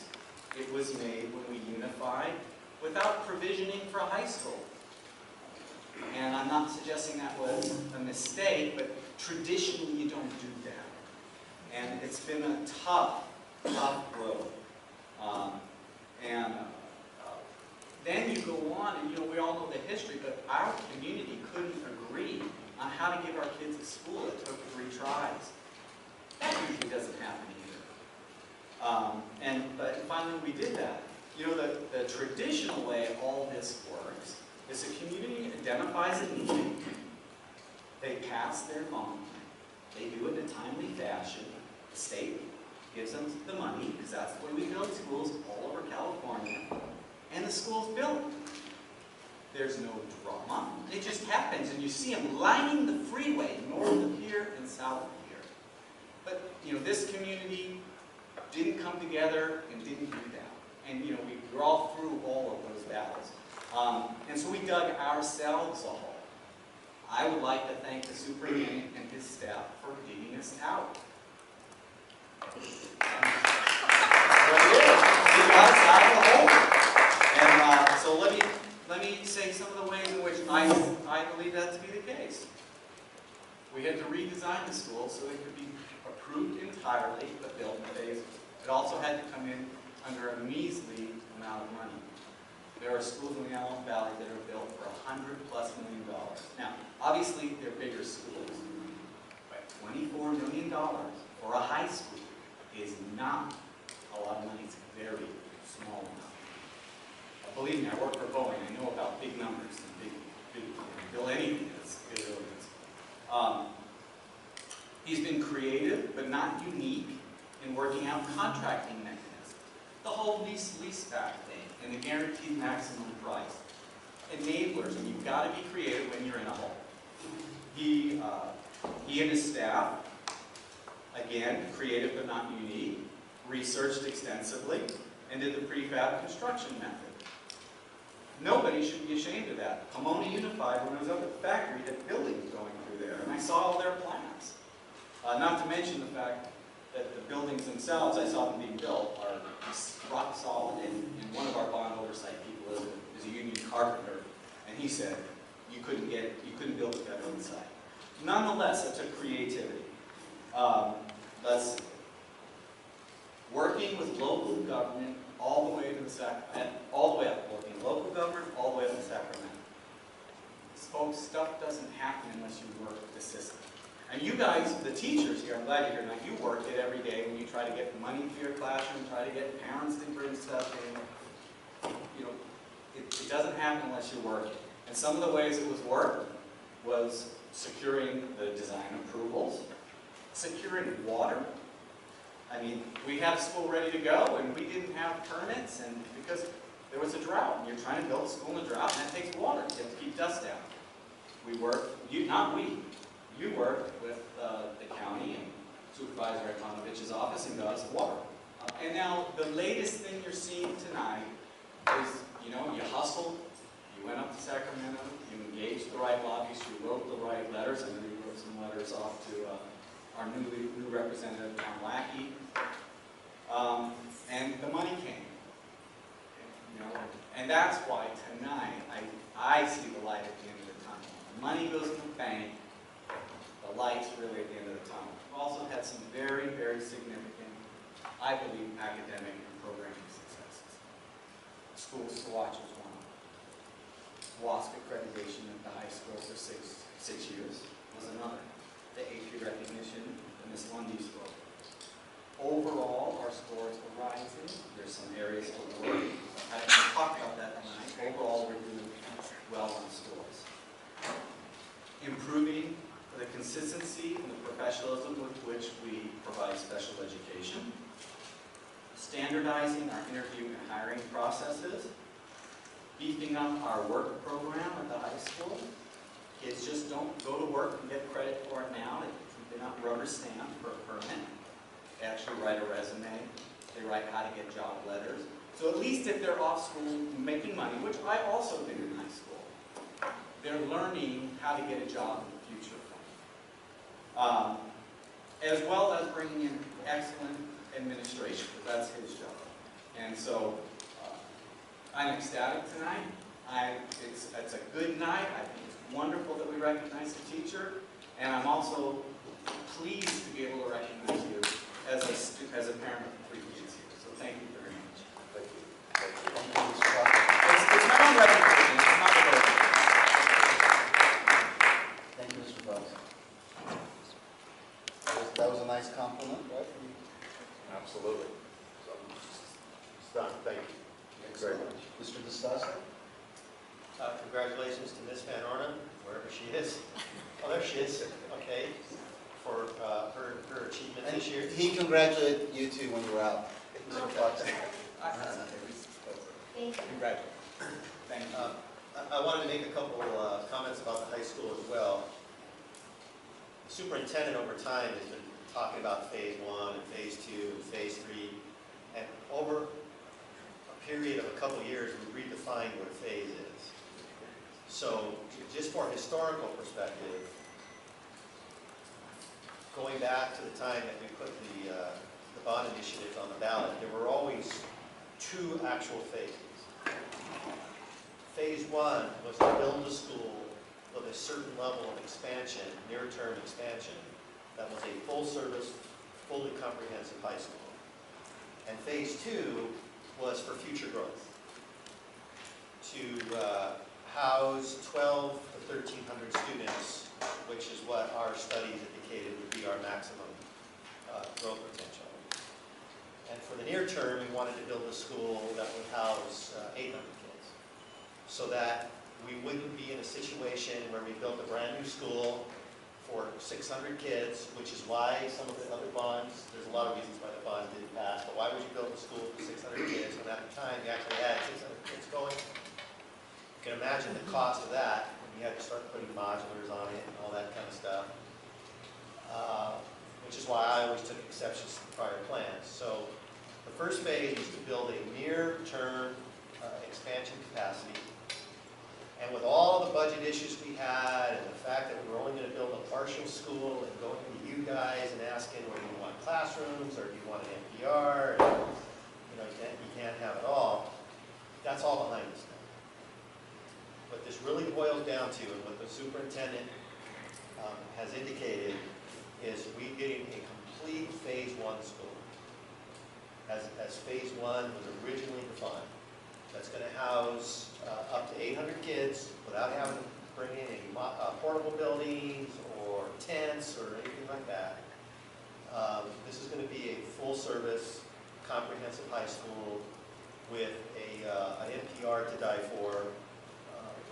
it was made when we unified without provisioning for a high school. And I'm not suggesting that was a mistake, but traditionally you don't do that. And it's been a tough, tough road. Then you go on, and we all know the history, but our community couldn't agree on how to get our kids to school. It took 3 tries. That usually doesn't happen either. But finally we did that. The traditional way all this works is the community identifies a need, they pass their bond, they do it in a timely fashion, the state gives them the money, because that's the way we build schools all over California, and the schools built. There's no drama, it just happens, and you see them lining the freeway north of here and south of here. But, this community didn't come together and didn't do that. And, we're all through all of those battles. And so we dug ourselves a hole. I would like to thank the superintendent and his staff for digging us out. We got us out of the hole. And so let me say some of the ways in which I believe that to be the case. We had to redesign the school so it could be approved entirely, but built in phases. It also had to come in under a measly amount of money. There are schools in the Alamo Valley that are built for $100+ million. Now, obviously, they're bigger schools, but $24 million for a high school is not a lot of money. It's a very small amount. Believe me, I work for Boeing. I know about big numbers and big build anything that's big buildings. He's been creative, but not unique, in working out contracting mechanisms. The whole lease-back thing and the guaranteed maximum price. Enablers, and you've got to be creative when you're in a hole. He and his staff, again, creative but not unique, researched extensively, and did the prefab construction method. Nobody should be ashamed of that. Pomona Unified, when I was up at the factory, had buildings going through there, and I saw all their plans. Not to mention the fact that the buildings themselves, I saw them being built, are rock solid, and one of our bond oversight people is a union carpenter, and he said you couldn't build it better inside. Nonetheless, it took creativity. That's working with local government all the way to all the way up, working local government all the way up to Sacramento. Folks, stuff doesn't happen unless you work the system. And you guys, the teachers here, I'm glad you're here tonight, you work it every day when you try to get money for your classroom, try to get parents to bring stuff in. It doesn't happen unless you work it. And some of the ways it was worked was securing the design approvals, securing water. I mean, we had a school ready to go, and we didn't have permits, and because there was a drought, and you're trying to build a school in a drought, and that takes water. You have to keep dust down. We worked, you worked with the county and Supervisor Ikonovich's office and got us water. And now, the latest thing you're seeing tonight is, you hustled, you went up to Sacramento, you engaged the right lobbyists, you wrote the right letters, and then you wrote some letters off to our new representative, Tom Lackey. And the money came. And that's why tonight I see the light at the end of the tunnel. The money goes in the bank, the light's really at the end of the tunnel. We've also had some very, very significant, I believe, academic and programming successes. School Swatch was one. WASP accreditation at the high school for six years was another. The AP recognition, the Miss Lundy spoke. Overall, our scores are rising. There's some areas to work. I haven't talked about that tonight. Overall, we're doing well on scores. Improving the consistency and the professionalism with which we provide special education. Standardizing our interview and hiring processes. Beefing up our work program at the high school. Kids just don't go to work and get credit for it now. They're not rubber stamped for a permit. They actually write a resume. They write how to get job letters. So at least if they're off school making money, which I also did in high school, they're learning how to get a job in the future. As well as bringing in excellent administration, because that's his job. And so I'm ecstatic tonight. It's a good night. I think it's wonderful that we recognize the teacher. And I'm also pleased to be able to recognize you as a parent of 3 kids here. So thank you very much. Thank you. It's my own recognition. It's not the work. Thank you, Mr. Bucks. That was a nice compliment, right? Absolutely. So, it's done. Thank you. Thanks very much. Mr. DeStasa? Congratulations to Miss Van Ornum, wherever she is. Oh, there she is. Okay. For her achievement this year. He congratulated you too when you were out. Mr. Bucks. Thank you. Congratulations. Thank you. I wanted to make a couple comments about the high school as well. The superintendent over time has been talking about phase 1 and phase 2 and phase 3, and over a period of a couple of years, we redefined what a phase is. So, just for a historical perspective, going back to the time that we put the bond initiatives on the ballot, there were always 2 actual phases. Phase 1 was to build a school with a certain level of expansion, near-term expansion, that was a full-service, fully comprehensive high school. And phase 2 was for future growth, to house 12 to 1,300 students, which is what our studies indicated would be our maximum growth potential. And for the near term, we wanted to build a school that would house 800 kids, so that we wouldn't be in a situation where we built a brand new school for 600 kids, which is why some of the other bonds, there's a lot of reasons why the bonds didn't pass, but why would you build a school for 600 kids when at the time you actually had 600 kids going? You can imagine the cost of that when you had to start putting modulars on it and all that kind of stuff, which is why I always took exceptions to the prior plans. So the first phase was to build a near-term expansion capacity. And with all the budget issues we had, and the fact that we were only going to build a partial school, and going to you guys and asking, well, do you want classrooms, or do you want an NPR, and, you can't have it all, that's all behind us now. What this really boils down to, and what the superintendent has indicated, is we getting a complete phase 1 school, as phase 1 was originally defined. That's going to house up to 800 kids without having to bring in any portable buildings or tents or anything like that. This is going to be a full-service, comprehensive high school with an NPR to die for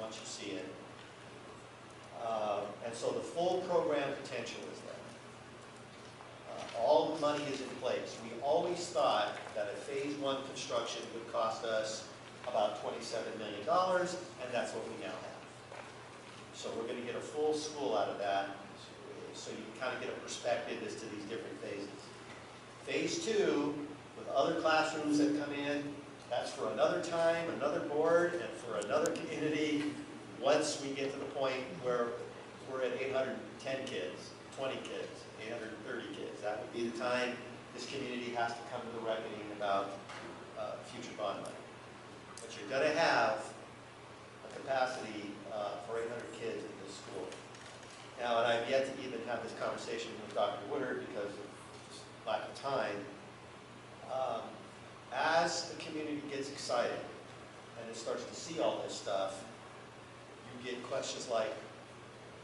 once you see it. And so the full program potential is there. All the money is in place. We always thought that a phase 1 construction would cost us about $27 million, and that's what we now have. So we're going to get a full school out of that, so you can kind of get a perspective as to these different phases. Phase 2, with other classrooms that come in, that's for another time, another board, and for another community, once we get to the point where we're at 810 kids, 20 kids, 830 kids. That would be the time this community has to come to the reckoning about future bond money. But you're going to have a capacity for 800 kids in this school. Now, and I've yet to even have this conversation with Dr. Woodard because of lack of time. As the community gets excited and it starts to see all this stuff, you get questions like,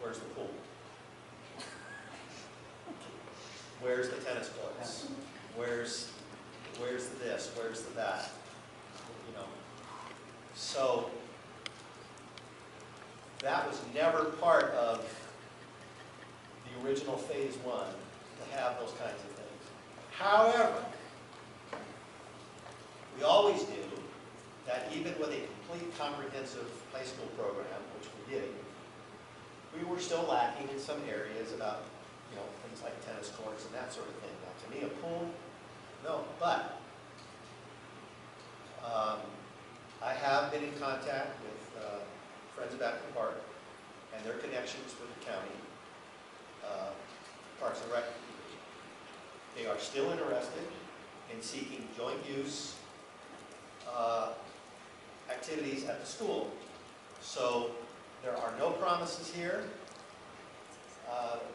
where's the pool? Where's the tennis courts? where's the this, where's the that, you know. So that was never part of the original phase one, to have those kinds of things. However, we always knew that even with a complete comprehensive high school program, which we did, we were still lacking in some areas about, you know, things like tennis courts and that sort of thing. Now, to me, a pool, no, but I have been in contact with Friends of Acton Park and their connections with the county Parks and Rec. They are still interested in seeking joint use activities at the school. So there are no promises here,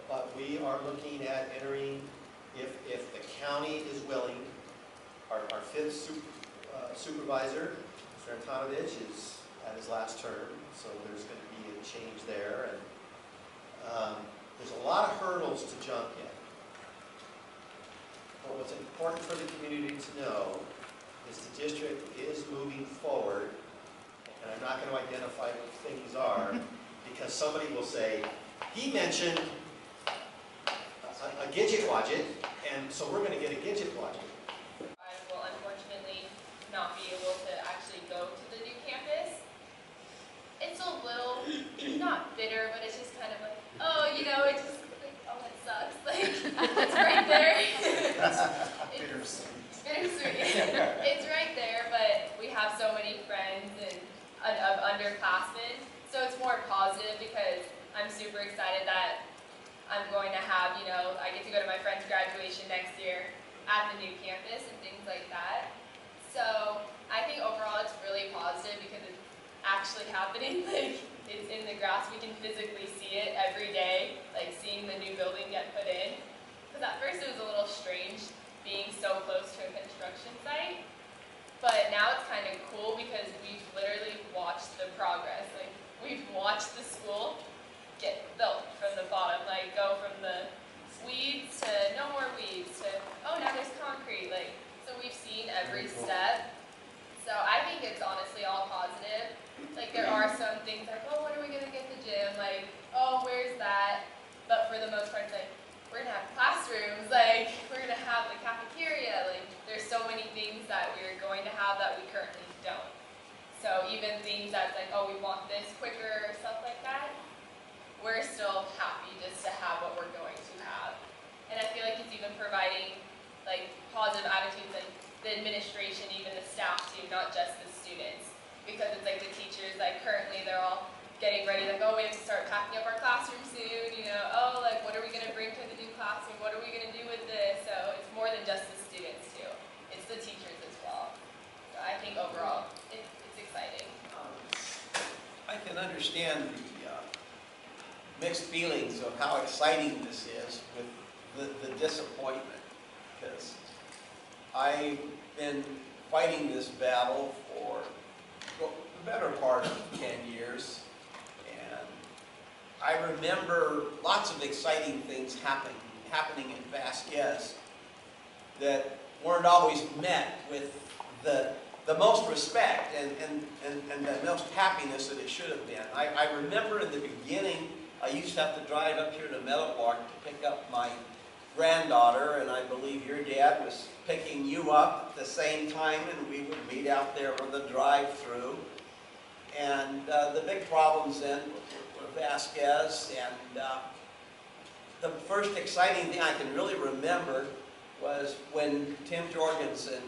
but we are looking at entering, if the county is willing. Our fifth supervisor, Mr. Antonovich, is at his last term, so there's going to be a change there. And there's a lot of hurdles to jump in. But what's important for the community to know is the district is moving forward, and I'm not going to identify what things are, because somebody will say, he mentioned a Gidget Wadget, and so we're going to get a Gidget Wadget. I will unfortunately not be able to actually go to the new campus. It's a little, not bitter, but it's just kind of like, oh, you know, it just, like, oh, it sucks. Like, it's right there. Bittersweet. It's right there, but we have so many friends and of underclassmen, so it's more positive because I'm super excited that I'm going to have, you know, I get to go to my friend's graduation next year at the new campus and things like that. So I think overall it's really positive because it's actually happening. Like, it's in the grass. We can physically see it every day, like seeing the new building get put in. Because at first it was a little strange being so close to a construction site. But now it's kind of cool because we've literally watched the progress. Like, we've watched the school get built from the bottom, like go from the weeds to no more weeds to, oh, now there's concrete. Like, so we've seen every step. So I think it's honestly all positive. Like, there are some things like, oh, when are we going to get the gym? Like, oh, where's that? But for the most part, it's like, we're going to have classrooms. Like, we're going to have the cafeteria. Like, there's so many things that we're going to have that we currently don't. So even things that's like, oh, we want this quicker or stuff like that, we're still happy just to have what we're going to have. And I feel like it's even providing, like, positive attitudes, like, the administration, even the staff too, not just the students. Because it's like the teachers, like, currently they're all getting ready, like, oh, we have to start packing up our classroom soon, you know, oh, like, what are we going to bring to the new classroom? What are we going to do with this? So it's more than just the students too. It's the teachers as well. So I think overall, it's exciting. I can understand the mixed feelings of how exciting this is with the disappointment, because I've been fighting this battle for the better part of 10 years, and I remember lots of exciting things happening in Vasquez that weren't always met with the most respect and the most happiness that it should have been. I remember in the beginning, I used to have to drive up here to Meadowlark to pick up my granddaughter, and I believe your dad was picking you up at the same time, and we would meet out there on the drive-through. And the big problems then were Vasquez, and the first exciting thing I can really remember was when Tim Jorgensen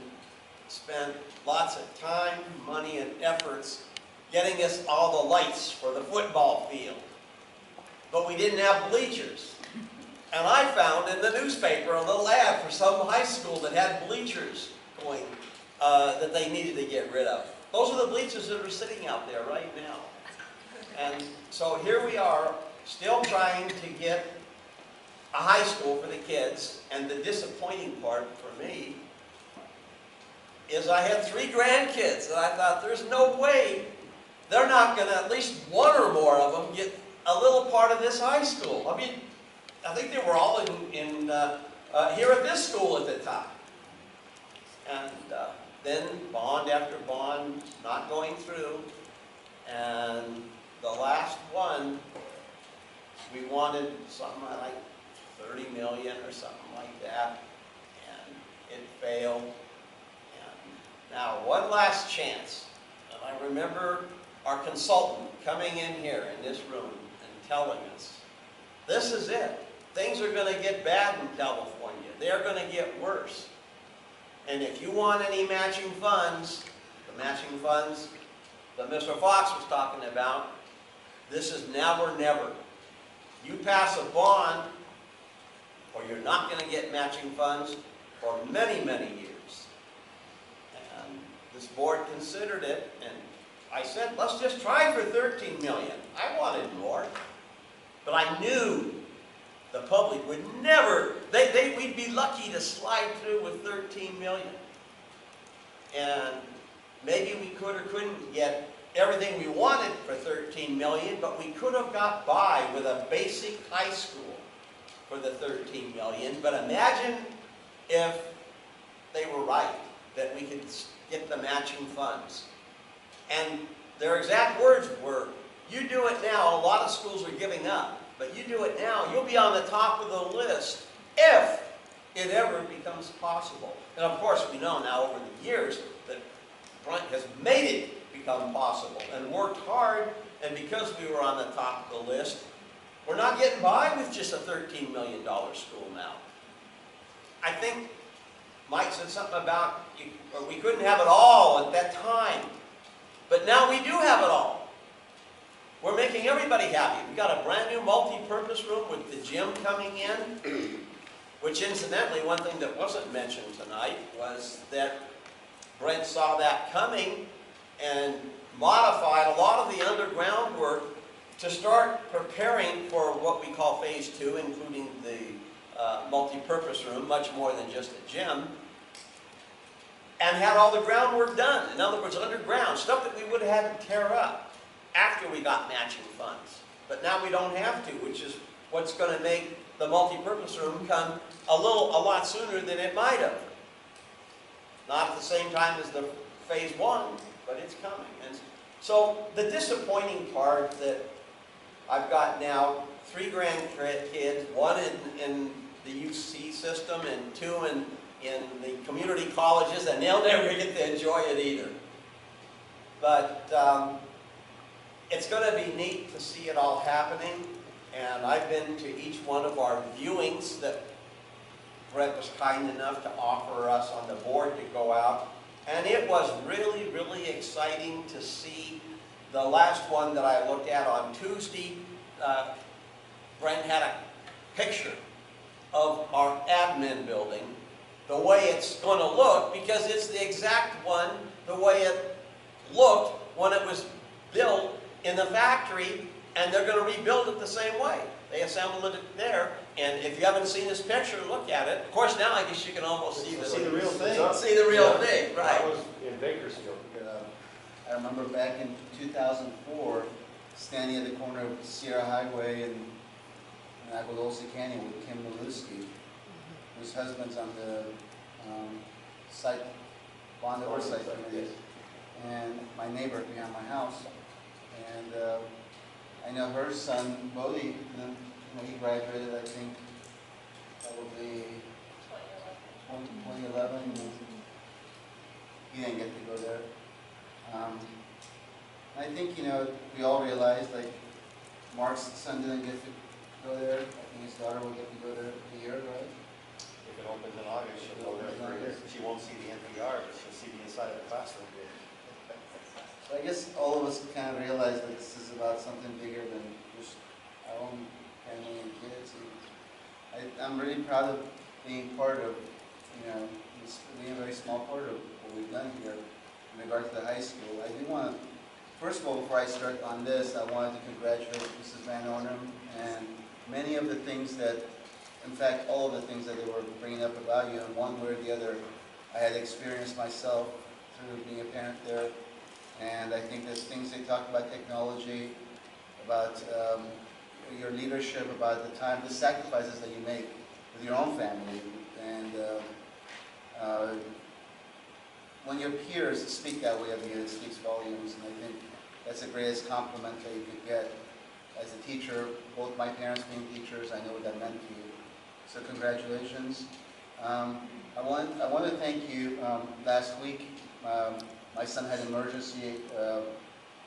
spent lots of time, money, and efforts getting us all the lights for the football field. But we didn't have bleachers. And I found in the newspaper a little ad for some high school that had bleachers going, that they needed to get rid of. Those are the bleachers that are sitting out there right now. And so here we are, still trying to get a high school for the kids. And the disappointing part for me is I had 3 grandkids, and I thought, there's no way they're not going to, at least one or more of them, get a little part of this high school. I mean, I think they were all here at this school at the time. And then bond after bond not going through. And the last one, we wanted something like 30 million or something like that, and it failed. And now, one last chance. And I remember our consultant coming in here in this room and telling us, this is it. Things are going to get bad in California. They're going to get worse. And if you want any matching funds, the matching funds that Mr. Fox was talking about, this is now or never. You pass a bond, or you're not going to get matching funds for many, many years. And this board considered it, and I said, let's just try for 13 million. I wanted more, but I knew the public would never, we'd be lucky to slide through with 13 million. And maybe we could or couldn't get everything we wanted for 13 million, but we could have got by with a basic high school for the 13 million. But imagine if they were right, that we could get the matching funds. And their exact words were, you do it now, a lot of schools are giving up, but you do it now, you'll be on the top of the list if it ever becomes possible. And of course, we know now over the years that Brent has made it become possible and worked hard, and because we were on the top of the list, we're not getting by with just a $13 million school now. I think Mike said something about we couldn't have it all at that time, but now we do have it all. We're making everybody happy. We've got a brand new multi-purpose room with the gym coming in, which incidentally, one thing that wasn't mentioned tonight was that Brent saw that coming and modified a lot of the underground work to start preparing for what we call phase 2, including the multi-purpose room, much more than just a gym, and had all the groundwork done. In other words, underground, stuff that we would have had to tear up after we got matching funds. But now we don't have to, which is what's going to make the multi-purpose room come a lot sooner than it might have. Not at the same time as the phase 1, but it's coming. And so the disappointing part that I've got now 3 grandkids, 1 in the UC system and 2 in the community colleges, and they'll never get to enjoy it either. But it's going to be neat to see it all happening, and I've been to each one of our viewings that Brett was kind enough to offer us on the board to go out, and it was really, really exciting to see the last one that I looked at on Tuesday. Brent had a picture of our admin building, the way it's going to look, because it's the exact one, the way it looked when it was built in the factory, and they're going to rebuild it the same way. They assembled it there, and if you haven't seen this picture, look at it. Of course, now I guess you can almost see the real thing. See the real thing, right? I was in Bakersfield. I remember back in 2004, standing at the corner of Sierra Highway and Agua Dulce Canyon with Kim Maluski, whose husband's on the site, bond oversight committee, and my neighbor behind my house. And I know her son, Bodhi, he graduated, I think, probably 2011. He didn't get to go there. I think, we all realized, like, Mark's son didn't get to go there. I think his daughter will get to go there a year, right? If it opens in August, she'll go there for a year. She won't see the NPR, but she'll see the inside of the classroom. So I guess all of us kind of realize that this is about something bigger than just our own family and kids. And I'm really proud of being part of, being a very small part of what we've done here in regard to the high school. I do want to, first of all, before I start on this, I wanted to congratulate Mrs. Van Ornum and many of the things that, in fact, all of the things that they were bringing up about you, and one way or the other, I had experienced myself through being a parent there. And I think there's things they talk about technology, about your leadership, about the sacrifices that you make with your own family. And when your peers speak that way of you, it speaks volumes, and I think that's the greatest compliment that you could get. As a teacher, both my parents being teachers, I know what that meant to you. So congratulations. I want to thank you. Last week, my son had emergency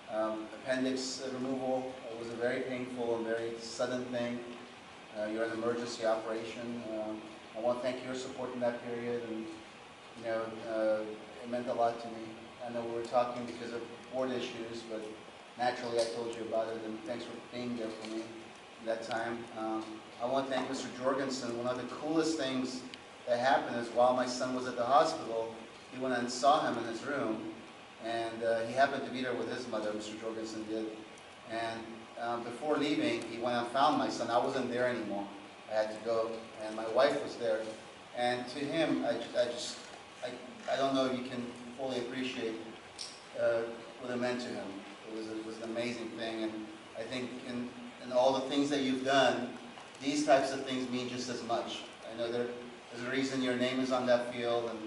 appendix removal. It was a very painful and very sudden thing. You're an emergency operation. I want to thank your support in that period, and it meant a lot to me. I know we were talking because of board issues, but naturally I told you about it, and thanks for being there for me at that time. I want to thank Mr. Jorgensen. One of the coolest things that happened is while my son was at the hospital, he went and saw him in his room, and he happened to be there with his mother, Mr. Jorgensen did. And before leaving, he went and found my son. I wasn't there anymore. I had to go, and my wife was there. And to him, I don't know if you can fully appreciate what it meant to him. It was an amazing thing, and I think in all the things that you've done, these types of things mean just as much. I know there's a reason your name is on that field, and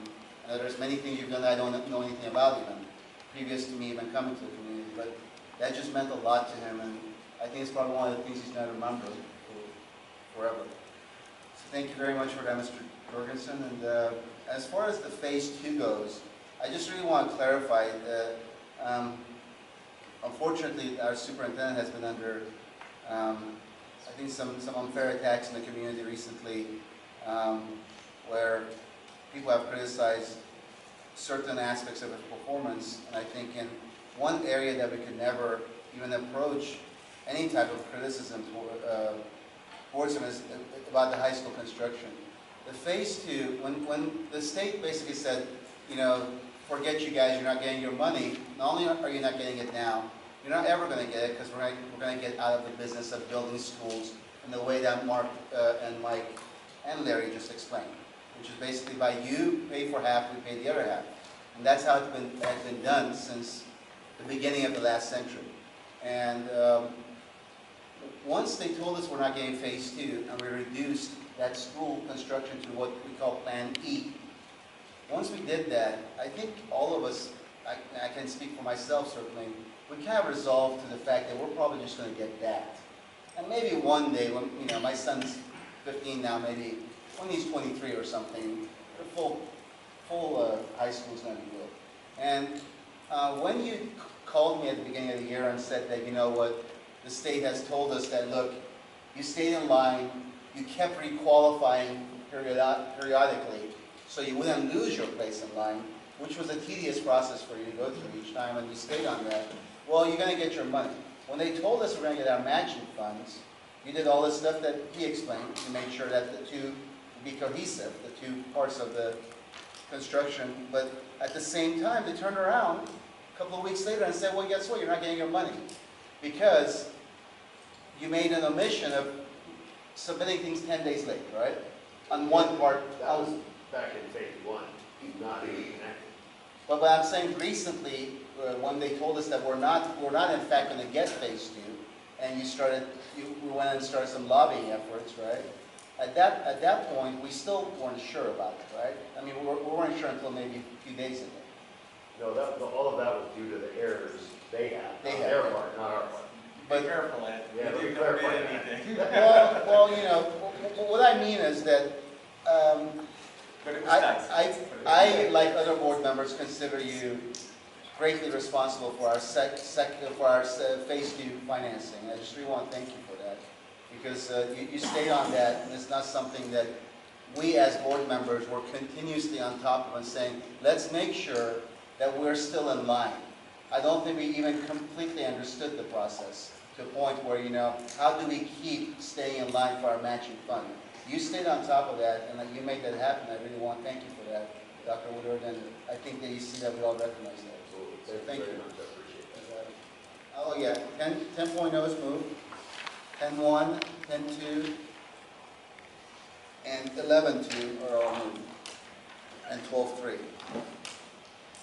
I know there's many things you've done that I don't know anything about even, previous to me even coming to the community, but that just meant a lot to him, and I think it's probably one of the things he's going to remember forever. So thank you very much for that, Mr. Jorgensen. And as far as the Phase 2 goes, I just really want to clarify that unfortunately our superintendent has been under I think some unfair attacks in the community recently, where people have criticized certain aspects of his performance, and I think in one area that we could never even approach any type of criticism towards him is about the high school construction. The Phase 2, when the state basically said, forget you guys, you're not getting your money, not only are you not getting it now, you're not ever going to get it because we're going to get out of the business of building schools in the way that Mark and Mike and Larry just explained, which is basically by you pay for half, we pay the other half. And that's how it's been done since the beginning of the last century. And once they told us we're not getting Phase 2, and we reduced that school construction to what we call Plan E, once we did that, I think all of us, I can speak for myself certainly, we kind of resolved to the fact that we're probably just going to get that. And maybe one day, when my son's 15 now, maybe when he's 23 or something, the full high school is going to be built. And when you called me at the beginning of the year and said that, you know what, the state has told us that, look, you stayed in line, you kept re-qualifying periodically, so you wouldn't lose your place in line, which was a tedious process for you to go through each time, and you stayed on that. Well, you're going to get your money. When they told us we're going to get our matching funds, you did all the stuff that he explained. You made sure that the two would be cohesive, the two parts of the construction. But at the same time, they turned around a couple of weeks later and said, well, guess what? You're not getting your money because you made an omission of submitting things 10 days late, right? On one part. That was back in Phase 1, not even connected. But I'm saying recently, when they told us that we're not in fact going to get Phase 2, and we went and started some lobbying efforts, right? At that point, we still weren't sure about it, right? I mean, we weren't sure until maybe a few days ago. No, all of that was due to the errors they had. Their part, not our part. Be careful, Ed. Yeah, You be never careful. did anything. Well, what I mean is that But it was nice. I, like other board members, consider you greatly responsible for our Phase 2 financing. I just really want to thank you for that, because you stayed on that, and it's not something that we as board members were continuously on top of and saying, let's make sure that we're still in line. I don't think we even completely understood the process to a point where, how do we keep staying in line for our matching fund? You stayed on top of that, and you made that happen. I really want to thank you for that, Dr. Woodard, and I think that you see that we all recognize that. So thank you. I appreciate that. Oh yeah, 10.0 is moved, 10.1, 10.2, and 11.2 are all moved, and 12.3.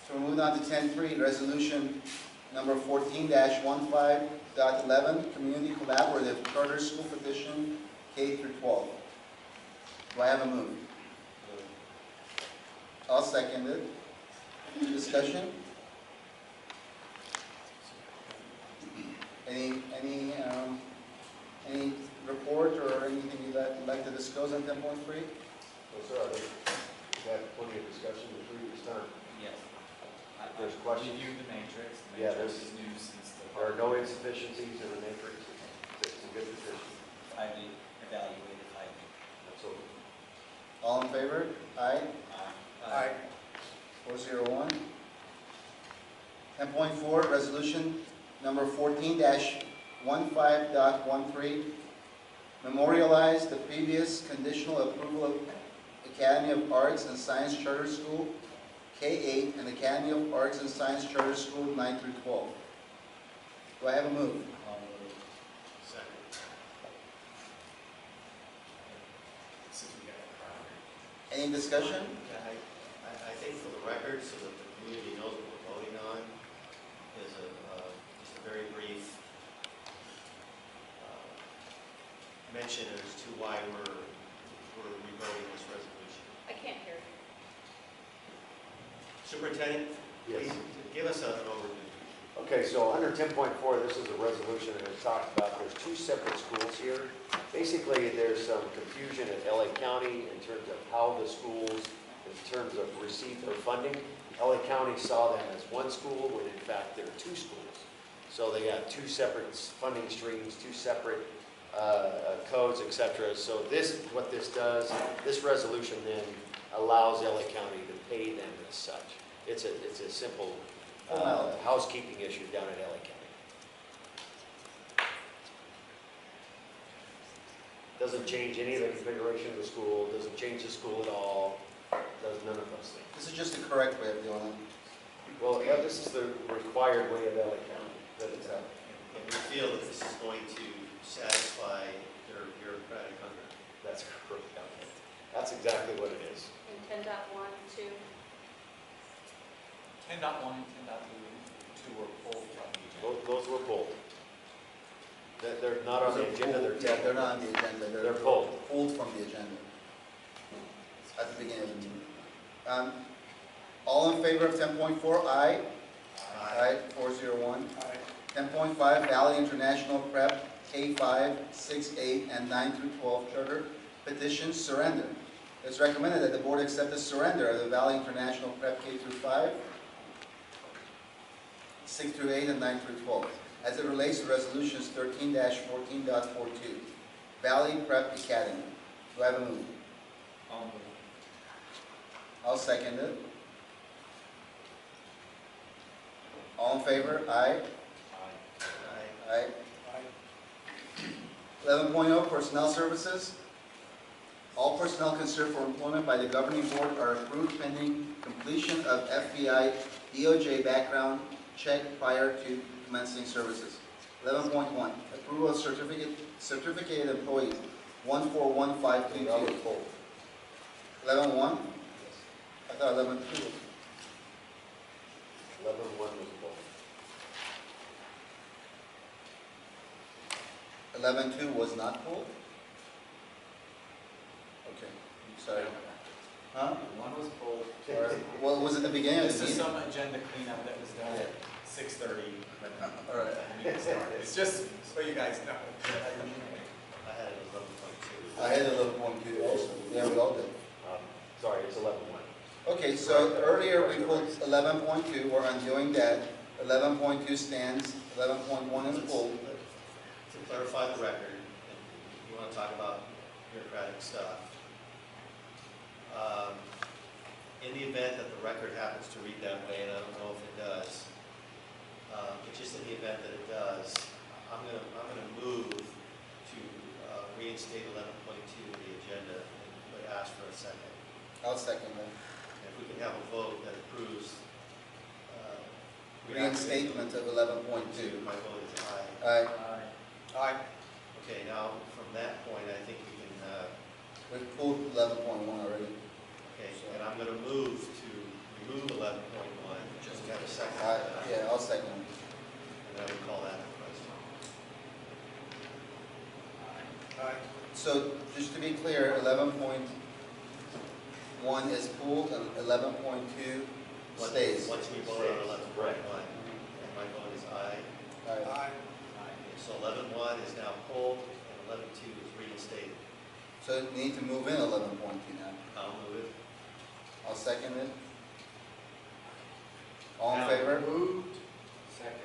So we're moving on to 10.3, resolution number 14-15.11, Community Collaborative Charter School Petition K through 12. Do I have a move? I'll second it. Discussion? Any report or anything you'd like to discuss on 10.3? No, sir, I think we've had plenty of discussion the previous time. Yes. There's questions? Reviewed the matrix. The Yeah, matrix there's- is new since the. There are no insufficiencies in the matrix. It's a good position. Highly evaluated, highly. Absolutely. All in favor? Aye. Aye. 401. 10.4, resolution number 14-15.13, memorialize the previous conditional approval of Academy of Arts and Science Charter School, K-8, and Academy of Arts and Science Charter School, 9 through 12. Do I have a move? Second. Any discussion? I think for the record, so that the community knows what we're voting on, is just a very brief mention as to why we're revoting this resolution. I can't hear. Superintendent, Yes. please give us an overview. Okay, so under 10.4, this is a resolution and it talks about there's two separate schools here. Basically, there's some confusion at LA County in terms of how the schools, in terms of receive their funding. LA County saw them as one school when in fact they're two schools. So they got two separate funding streams, two separate codes, et cetera. So what this does, this resolution then allows LA County to pay them as such. It's a simple housekeeping issue down at LA County. Doesn't change any of the configuration of the school, doesn't change the school at all, does none of those things. This is just the correct way of doing it. Well, yeah, this is the required way of LA County. That is And we feel that this is going to satisfy their bureaucratic hunger. That's correct. That's exactly what it is. And 10.1, 2. 10.1 and 10.2 were pulled from the agenda. Those were pulled. They're not on the agenda, they're Yeah, they're not on the agenda. They're pulled. Pulled from the agenda at the beginning of the meeting. All in favor of 10.4? Aye. Aye. 401. 10.5, Valley International Prep K5, 6, 8, and 9 through 12 charter petition surrender. It's recommended that the board accept the surrender of the Valley International Prep K through 5, 6 through 8, and 9 through 12, as it relates to resolutions 13-14.42, Valley Prep Academy. Do I have a move? I'll second it. All in favor? Aye. Aye. 11.0, personnel services. All personnel considered for employment by the governing board are approved pending completion of FBI DOJ background check prior to commencing services. 11.1, approval of certificated employees, 141522. 11.1? I thought 11.2. 11.1 was pulled. 11.2 was not pulled? Okay, sorry. Huh? One was pulled. Well, was it the beginning of This the is meeting? some agenda cleanup that was done at 6:30. All right. It's just so you guys know. I had it at 11.2. I had 11.2 also. Yeah, we all did. Sorry, it's 11.1. Okay, so earlier we pulled 11.2, we're undoing that. 11.2 stands, 11.1 is pulled. To clarify the record, and you want to talk about bureaucratic stuff. In the event that the record happens to read that way, and I don't know if it does, but just in the event that it does, I'm gonna move to reinstate 11.2 to the agenda and would ask for a second. I'll second that. And if we can have a vote that approves Reinstatement of 11.2. my vote is aye. Aye. Aye. Okay, now from that point, I think we can, We've pulled 11.1 already. okay, and I'm gonna move to remove 11.1, just to have a second. Yeah, I'll second. And I would call that a question. So just to be clear, 11.1 is pulled and 11.2 Stays. Once we vote on 11.1. And my vote is aye. Aye. So 11.1 is now pulled, and 11.2 is reinstated. So we need to move in 11.2 now. I'll move it. I'll second it. All in favor? Moved. Second.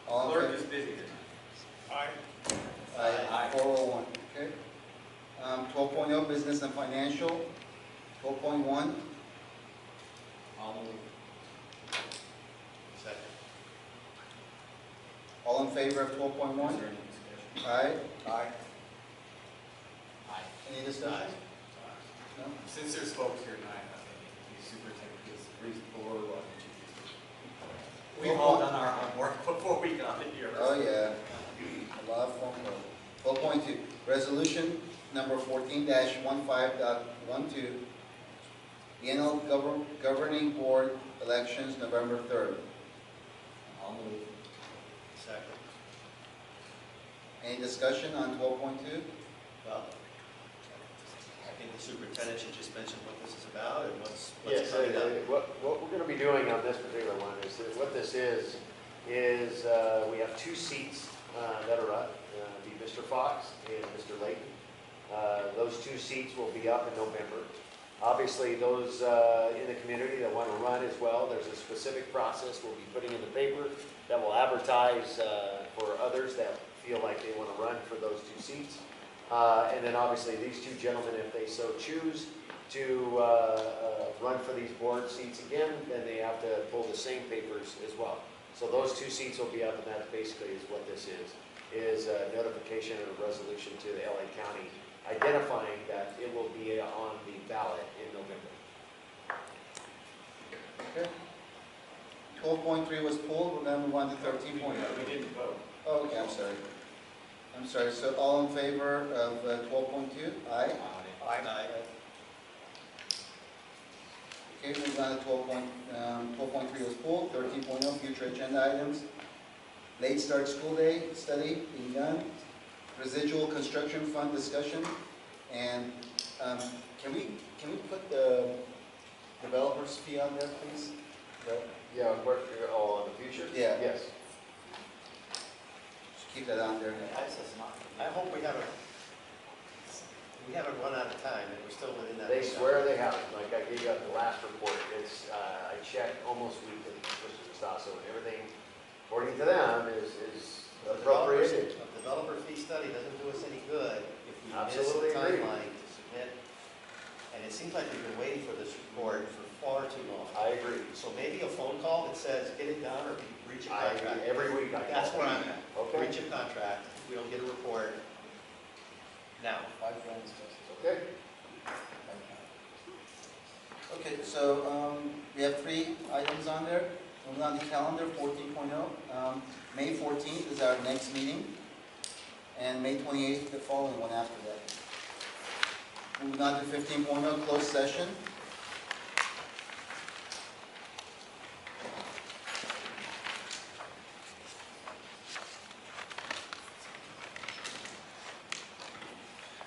All in Clerk favor? is busy tonight. Aye. Aye. 401, okay. 12.0, business and financial. 12.1, I'll move. Second. all in favor of 12.1? Is there any discussion? Aye. Aye. Aye. Any discussion? No? Since there's folks here tonight, I think the superintendent is reasonable or we've all done our homework before we got in here. Oh, yeah. A lot of phone calls. 12.2, resolution number 14-15.12, the annual governing board elections, November 3rd. I'll move. Second. Any discussion on 12.2? Well, I think the superintendent should just mention what this is about and what's Yes, coming up. what we're going to be doing on this particular one is, that what this is we have two seats that are up, be Mr. Fox and Mr. Layton. Those two seats will be up in November. Obviously, those in the community that want to run as well, there's a specific process we'll be putting in the paper that will advertise for others that feel like they want to run for those two seats. And then obviously these two gentlemen, if they so choose to run for these board seats again, then they have to pull the same papers as well. So those two seats will be up, and that basically is what this is a notification and a resolution to the LA County identifying that it will be on the ballot in November. Okay. 12.3 was pulled, we're going to move on to 13.0. We didn't vote. Oh, okay, I'm sorry. I'm sorry, so all in favor of 12.2? Aye? Aye. Okay, moving on to 12.3 was pulled. 13.0, future agenda items. Late start school day study being done. Residual construction fund discussion. And can we put the developer's fee on there, please? Yeah, on the future? Yeah. Yes. Just keep that on there. I hope we haven't run out of time and we're still within that. They swear they haven't. Like I gave you at the last report, it's, I check almost weekly, Mr. Costasso, and everything, according to them, is appropriated. A developer fee study doesn't do us any good if we miss Absolutely the agree. timeline to submit. And it seems like we've been waiting for this report for far too long. I agree. So maybe a phone call that says, get it done or breach a contract. Every week I That's call. where I'm at. Okay. Breach of contract, if we don't get a report now. Okay. Okay, so we have 3 items on there. Moving on to calendar 14.0. May 14th is our next meeting, and May 28th the following one after that. Moving on to 15.0, closed session.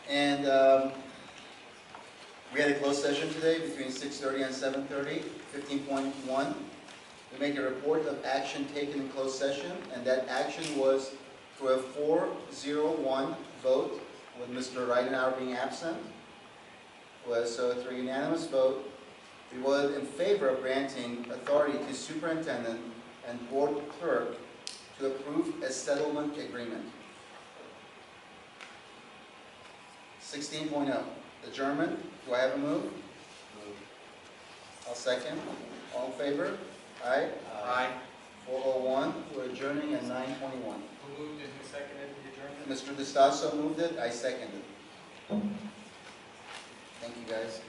And we had a closed session today between 6:30 and 7:30. 15.1, we make a report of action taken in closed session, and that action was through a 4-0-1 vote, with Mr. Reidenauer being absent. So through a unanimous vote, we voted in favor of granting authority to superintendent and board clerk to approve a settlement agreement. 16.0, adjournment. Do I have a move? I'll second. All in favor? Aye? Aye. 4:01, we're adjourning at 9:21. Who moved and who seconded the adjournment? Mr. DeStasso moved it, I seconded. Thank you, guys.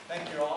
Thank you all.